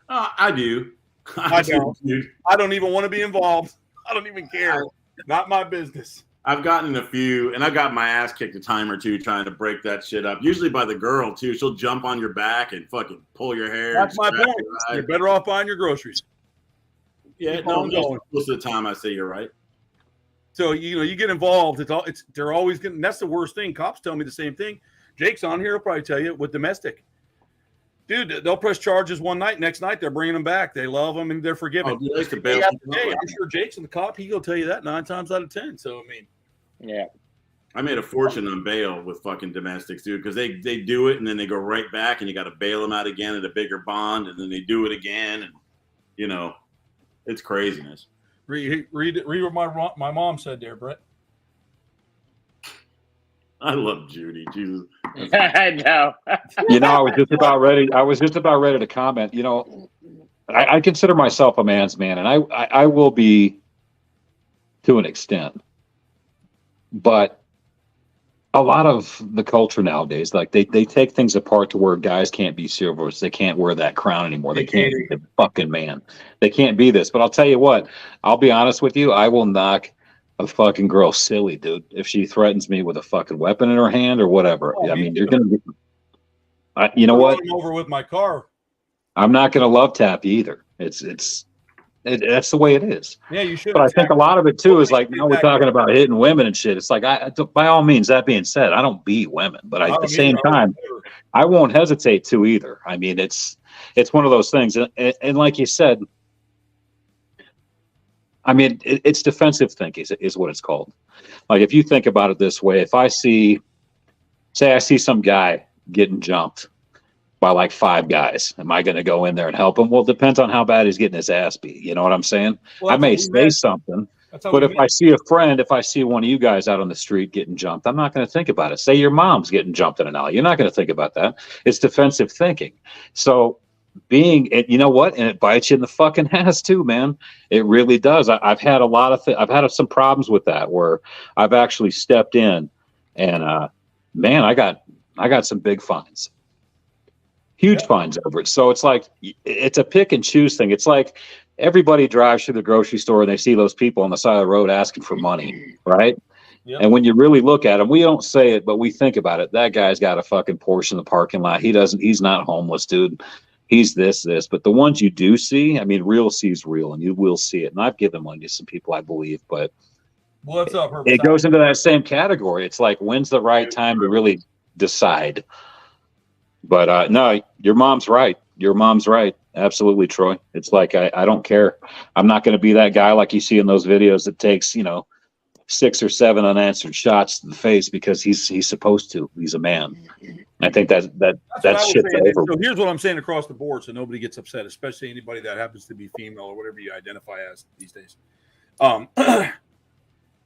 Speaker 3: I do.
Speaker 1: I don't. I don't even want to be involved. I don't even care. Not my business.
Speaker 3: I've gotten a few, and I got my ass kicked a time or two trying to break that shit up. Usually by the girl, too. She'll jump on your back and fucking pull your hair.
Speaker 1: That's my point. You're better off buying your groceries.
Speaker 3: Yeah, most of the time I say you're right.
Speaker 1: So, you get involved. They're always getting, that's the worst thing. Cops tell me the same thing. Jake's on here. He'll probably tell you with domestic. Dude, they'll press charges one night. Next night, they're bringing them back. They love them and they're forgiven.
Speaker 3: Oh, dude,
Speaker 1: I'm sure Jake's in the cop. He'll tell you that 9 times out of 10. So, I mean.
Speaker 2: Yeah.
Speaker 3: I made a fortune on bail with fucking domestics, dude, because they do it and then they go right back and you got to bail them out again at a bigger bond and then they do it again. And, it's craziness.
Speaker 1: Read what my mom said there, Brett.
Speaker 3: I love Judy. Jesus.
Speaker 2: I know.
Speaker 4: You know, I was just about ready. I was just about ready to comment. You know, I consider myself a man's man, and I will be to an extent, but a lot of the culture nowadays, like they take things apart to where guys can't be chivalrous. They can't wear that crown anymore. They can't be the fucking man. They can't be this. But I'll tell you what, I'll be honest with you. I will knock a fucking girl silly, dude, if she threatens me with a fucking weapon in her hand or whatever.
Speaker 1: Oh,
Speaker 4: I
Speaker 1: me
Speaker 4: mean, you're
Speaker 1: too.
Speaker 4: gonna you know what?
Speaker 1: Run over with my car.
Speaker 4: I'm not gonna love tap you either. That's the way it is.
Speaker 1: Yeah, you should.
Speaker 4: But I think a lot of it too is like, now we're talking about hitting women and shit. It's like, by all means, that being said, I don't beat women, but at the same time, I won't hesitate to either. I mean, it's one of those things, and like you said, I mean, it's defensive thinking is what it's called. Like, if you think about it this way, if I see some guy getting jumped by like 5 guys, am I going to go in there and help him? Well, it depends on how bad he's getting his ass beat. You know what I'm saying?
Speaker 1: Well,
Speaker 4: I may say something, but if I see if I see one of you guys out on the street getting jumped, I'm not going to think about it. Say your mom's getting jumped in an alley. You're not going to think about that. It's defensive thinking. So you know what? And it bites you in the fucking ass too, man. It really does. I've had a lot of I've had some problems with that where I've actually stepped in and, man, I got some big fines. Huge fines over it. So it's like, it's a pick and choose thing. It's like everybody drives through the grocery store and they see those people on the side of the road asking for money, right? Yep. And when you really look at them, we don't say it, but we think about it. That guy's got a fucking Porsche in the parking lot. He's not homeless, dude. He's this. But the ones you do see, I mean, real sees real, and you will see it. And I've given money to some people, I believe, but
Speaker 1: what's up, Herbert?
Speaker 4: It goes into that same category. It's like, when's the right time to really decide? But no, your mom's right. Your mom's right. Absolutely, Troy. It's like, I don't care. I'm not going to be that guy like you see in those videos that takes, 6 or 7 unanswered shots to the face because he's supposed to. He's a man. I think that shit's over.
Speaker 1: So here's what I'm saying across the board, so nobody gets upset, especially anybody that happens to be female or whatever you identify as these days. I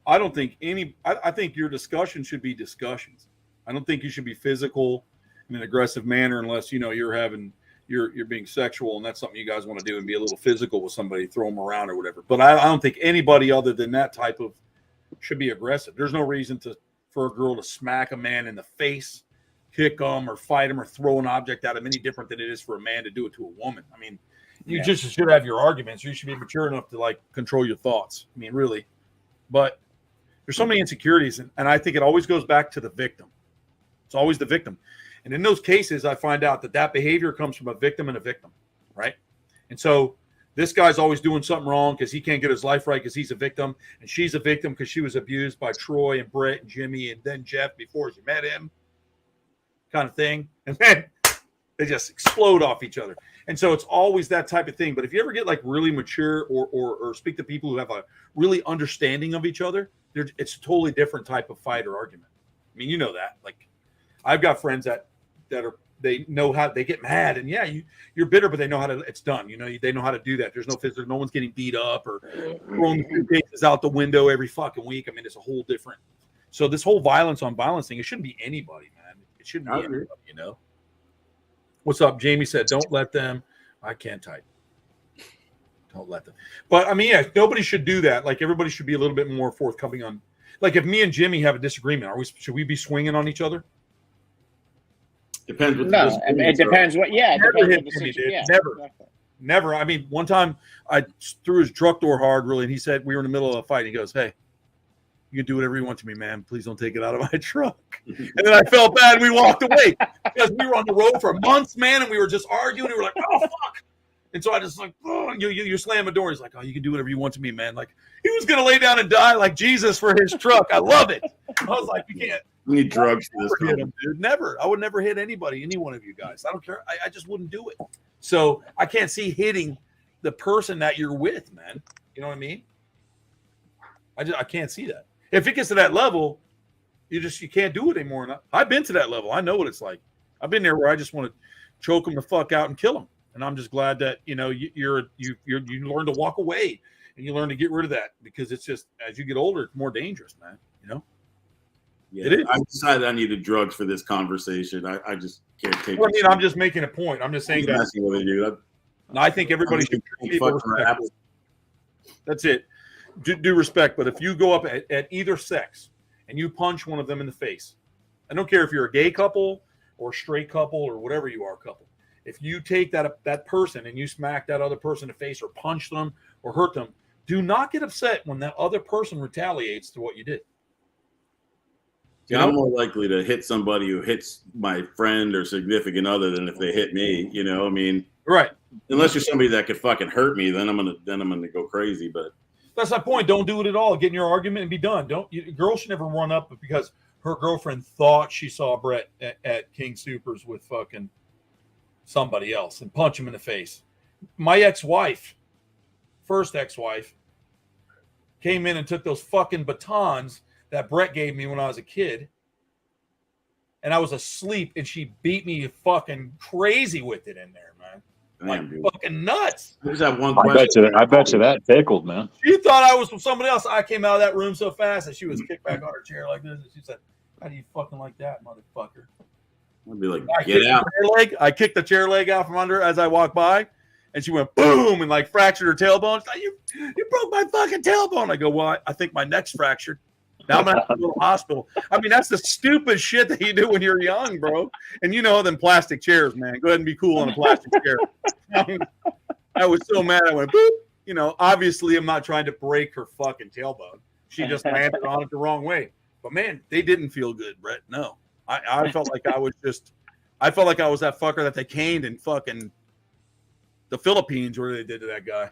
Speaker 1: don't think I think your discussion should be discussions. I don't think you should be physical in an aggressive manner unless you're being sexual and that's something you guys want to do and be a little physical with somebody, throw them around or whatever. But I don't think anybody other than that type of should be aggressive. There's no reason for a girl to smack a man in the face, kick him, or fight him, or throw an object at him any different than it is for a man to do it to a woman. I mean, you just should have your arguments. You should be mature enough to control your thoughts. I mean, really. But there's so many insecurities, and I think it always goes back to the victim. It's always the victim. And in those cases, I find out that behavior comes from a victim and a victim, right? And so this guy's always doing something wrong because he can't get his life right because he's a victim, and she's a victim because she was abused by Troy and Brett and Jimmy and then Jeff before she met him, kind of thing. And then they just explode off each other. And so it's always that type of thing. But if you ever get really mature or speak to people who have a really understanding of each other, it's a totally different type of fight or argument. I mean, you know that. I've got friends that they know how they get mad, and you're bitter, but they know how to. It's done. They know how to do that. There's no physical. No one's getting beat up or throwing suitcases out the window every fucking week. I mean, it's a whole different. So this whole violence on violence thing, it shouldn't be anybody, man. It shouldn't be anybody. What's up? Jamie said, "Don't let them." I can't type. Don't let them. But I mean, nobody should do that. Everybody should be a little bit more forthcoming on. If me and Jimmy have a disagreement, should we be swinging on each other?
Speaker 3: Depends what
Speaker 2: it depends what. Yeah,
Speaker 1: never hit Jimmy, dude. Never, exactly. Never. I mean, one time I threw his truck door hard, really, and he said we were in the middle of a fight. He goes, "Hey, you can do whatever you want to me, man. Please don't take it out of my truck." And then I felt bad, and we walked away because we were on the road for months, man, and we were just arguing. We were like, "Oh fuck!" And so I just you slam the door. He's like, "Oh, you can do whatever you want to me, man." He was gonna lay down and die like Jesus for his truck. I love it. I was like, "You can't."
Speaker 3: We need drugs for this
Speaker 1: hit him, dude. Never. I would never hit anybody, any one of you guys. I don't care. I just wouldn't do it. So I can't see hitting the person that you're with, man. You know what I mean? I can't see that. If it gets to that level, you can't do it anymore. And I've been to that level. I know what it's like. I've been there where I just want to choke them the fuck out and kill them. And I'm just glad that you learn to walk away and you learn to get rid of that because it's just as you get older, it's more dangerous, man.
Speaker 3: Yeah,
Speaker 1: It is.
Speaker 3: I decided I needed drugs for this conversation. I just can't take
Speaker 1: Well, I
Speaker 3: it.
Speaker 1: mean, I'm just making a point. I'm just saying that
Speaker 3: messing with it, dude.
Speaker 1: I think everybody should treat people respectfully. That's it. Do respect. But if you go up at either sex and you punch one of them in the face, I don't care if you're a gay couple or a straight couple or whatever you are couple. If you take that person and you smack that other person in the face or punch them or hurt them, do not get upset when that other person retaliates to what you did.
Speaker 3: Yeah, I'm more likely to hit somebody who hits my friend or significant other than if they hit me. You know, I mean,
Speaker 1: right?
Speaker 3: Unless you're somebody that could fucking hurt me, then I'm gonna go crazy. But
Speaker 1: that's my point. Don't do it at all. Get in your argument and be done. Girls should never run up because her girlfriend thought she saw Brett at King Supers with fucking somebody else and punch him in the face. My ex-wife, first ex-wife, came in and took those fucking batons that Brett gave me when I was a kid, and I was asleep, and she beat me fucking crazy with it in there, man. Like fucking nuts.
Speaker 3: There's that one question.
Speaker 4: I bet you that tickled, man.
Speaker 1: She thought I was from somebody else. I came out of that room so fast that she was kicked back on her chair like this, and she said, "How do you fucking like that, motherfucker?"
Speaker 3: I'd be like, "Get out!"
Speaker 1: I kicked the chair leg out from under her as I walked by, and she went boom and like fractured her tailbone. She's like, you broke my fucking tailbone. I go, well, I think my neck's fractured. Now I'm gonna have to go to the hospital. I mean, that's the stupid shit that you do when you're young, bro. And you know them plastic chairs, man. Go ahead and be cool on a plastic chair. I mean, I was so mad. I went boop. You know, obviously I'm not trying to break her fucking tailbone. She just landed on it the wrong way. But man, they didn't feel good, Brett. No. I felt like I was that fucker that they caned in fucking the Philippines where they did to that guy.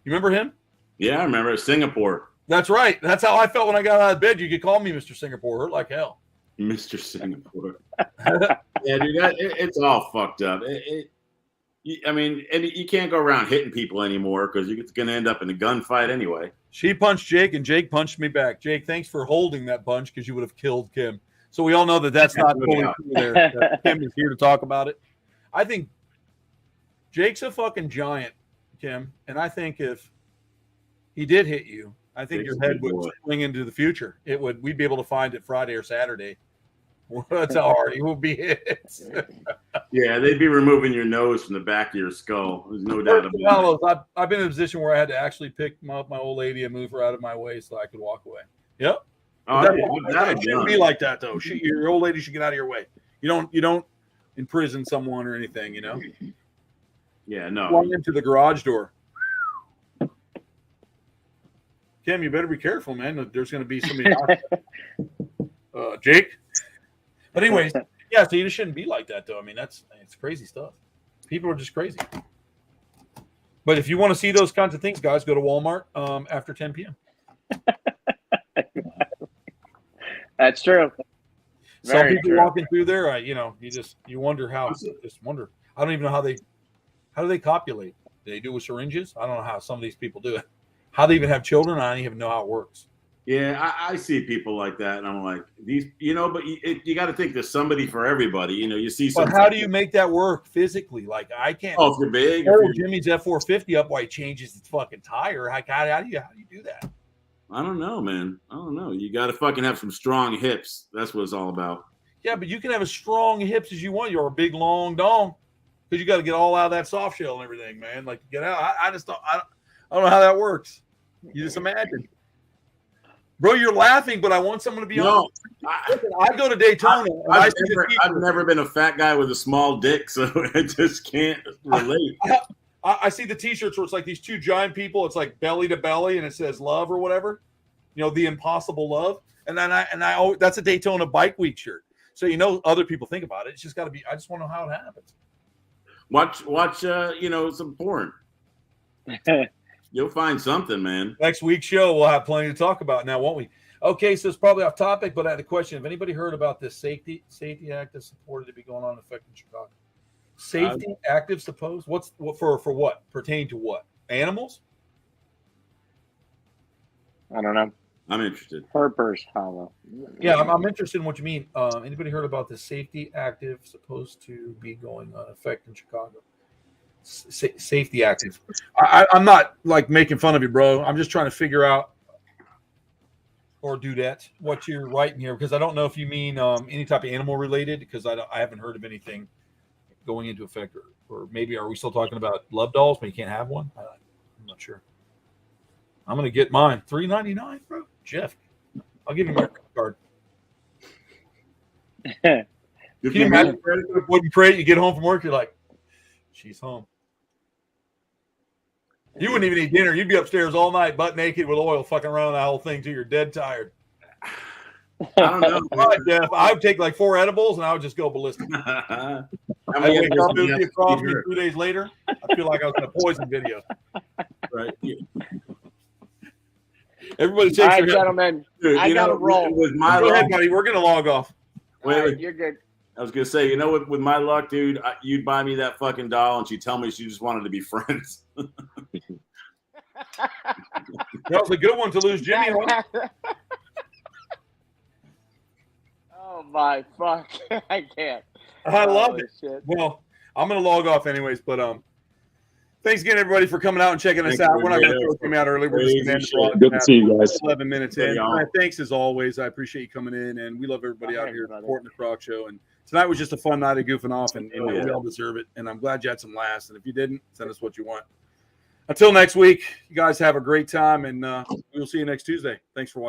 Speaker 1: You remember him?
Speaker 3: Yeah, I remember Singapore.
Speaker 1: That's right. That's how I felt when I got out of bed. You could call me Mr. Singapore. Hurt like hell.
Speaker 3: Mr. Singapore. Yeah, dude, it's all fucked up. I mean, and you can't go around hitting people anymore because you're going to end up in a gunfight anyway.
Speaker 1: She punched Jake, and Jake punched me back. Jake, thanks for holding that punch because you would have killed Kim. So we all know that's not fully true there. Kim is here to talk about it. I think Jake's a fucking giant, Kim, and I think if he did hit you, I think your head would swing into the future. We'd be able to find it Friday or Saturday. That's how hard he will be hit.
Speaker 3: Yeah, they'd be removing your nose from the back of your skull. There's no doubt about it.
Speaker 1: I've been in a position where I had to actually pick up my old lady and move her out of my way so I could walk away. Yep. It shouldn't be like that though. Your old lady should get out of your way. You don't imprison someone or anything, you know.
Speaker 3: Yeah, no.
Speaker 1: Walk into the garage door. Kim, you better be careful, man. There's going to be somebody. Jake. But anyways, yeah. So you just shouldn't be like that, though. I mean, it's crazy stuff. People are just crazy. But if you want to see those kinds of things, guys, go to Walmart after 10 p.m.
Speaker 2: That's true.
Speaker 1: Some people walking through there, you wonder how. Just wonder. I don't even know how do they copulate? Do they do with syringes? I don't know how some of these people do it. How they even have children? I don't even know how it works.
Speaker 3: Yeah, I see people like that, and I'm like, these, but you got to think there's somebody for everybody. You see.
Speaker 1: But how do you make that work physically? Like I can't.
Speaker 3: Oh, if you're big.
Speaker 1: Jimmy's F450 up while he changes its fucking tire. How do you do that?
Speaker 3: I don't know, man. I don't know. You got to fucking have some strong hips. That's what it's all about.
Speaker 1: Yeah, but you can have as strong hips as you want. You're a big long dong because you got to get all out of that soft shell and everything, man. Like get out. I just don't. I don't know how that works. You just imagine. Bro, you're laughing, but I want someone to be honest. I go to Daytona.
Speaker 3: I've never been a fat guy with a small dick, so I just can't relate.
Speaker 1: I see the T-shirts where it's like these two giant people. It's like belly to belly, and it says love or whatever. The impossible love. And then I that's a Daytona Bike Week shirt. So other people think about it. It's just got to be. I just want to know how it happens.
Speaker 3: Watch some porn. You'll find something, man.
Speaker 1: Next week's show, we'll have plenty to talk about now, won't we? Okay, so it's probably off topic, but I had a question. Have anybody heard about this safety act that's supported to be going on in effect in Chicago? Safety active supposed? What for what? Pertain to what? Animals?
Speaker 2: I don't know.
Speaker 3: I'm interested.
Speaker 2: Harper's Hollow.
Speaker 1: Yeah, I'm interested in what you mean. Anybody heard about this safety active supposed to be going on effect in Chicago? Safety active. I'm not like making fun of you, bro. I'm just trying to figure out or Dudette, what you're writing here, because I don't know if you mean any type of animal related, because I haven't heard of anything going into effect, or maybe are we still talking about love dolls, but you can't have one? I'm not sure. I'm gonna get mine. $3.99, bro. Jeff, I'll give you my card. Can you imagine wouldn't pray? You get home from work, you're like, she's home. You wouldn't even eat dinner. You'd be upstairs all night, butt naked with oil, fucking around the whole thing till you're dead tired.
Speaker 3: I don't know.
Speaker 1: All right, Jeff. I would take like 4 edibles and I would just go ballistic. I wake up, it would be across me 2 days later. I feel like I was in a poison video.
Speaker 3: Right.
Speaker 1: Everybody
Speaker 5: All
Speaker 1: takes
Speaker 5: right,
Speaker 1: their
Speaker 5: gentlemen.
Speaker 3: Dude,
Speaker 5: I gotta roll.
Speaker 3: With my
Speaker 1: Go
Speaker 3: luck,
Speaker 1: ahead, buddy. We're gonna log off.
Speaker 5: All right, you're good.
Speaker 3: I was gonna say, you know, with my luck, dude, you'd buy me that fucking doll, and she'd tell me she just wanted to be friends.
Speaker 1: That was a good one to lose Jimmy on.
Speaker 5: Oh my fuck! I can't.
Speaker 1: I love
Speaker 5: Holy
Speaker 1: it.
Speaker 5: shit.
Speaker 1: Well, I'm gonna log off anyways, but thanks again, everybody, for coming out and checking us out. We're not gonna throw Jimmy out early. We're just gonna end the broadcast.
Speaker 4: Good to see you guys.
Speaker 1: 11 minutes in.
Speaker 3: Yeah.
Speaker 1: Thanks as always. I appreciate you coming in, and we love everybody out here
Speaker 5: brother.
Speaker 1: supporting the Croc Show. And tonight was just a fun night of goofing off, and
Speaker 3: Oh, yeah.
Speaker 1: we all deserve it. And I'm glad you had some laughs. And if you didn't, send us what you want. Until next week, you guys have a great time, and we'll see you next Tuesday. Thanks for watching.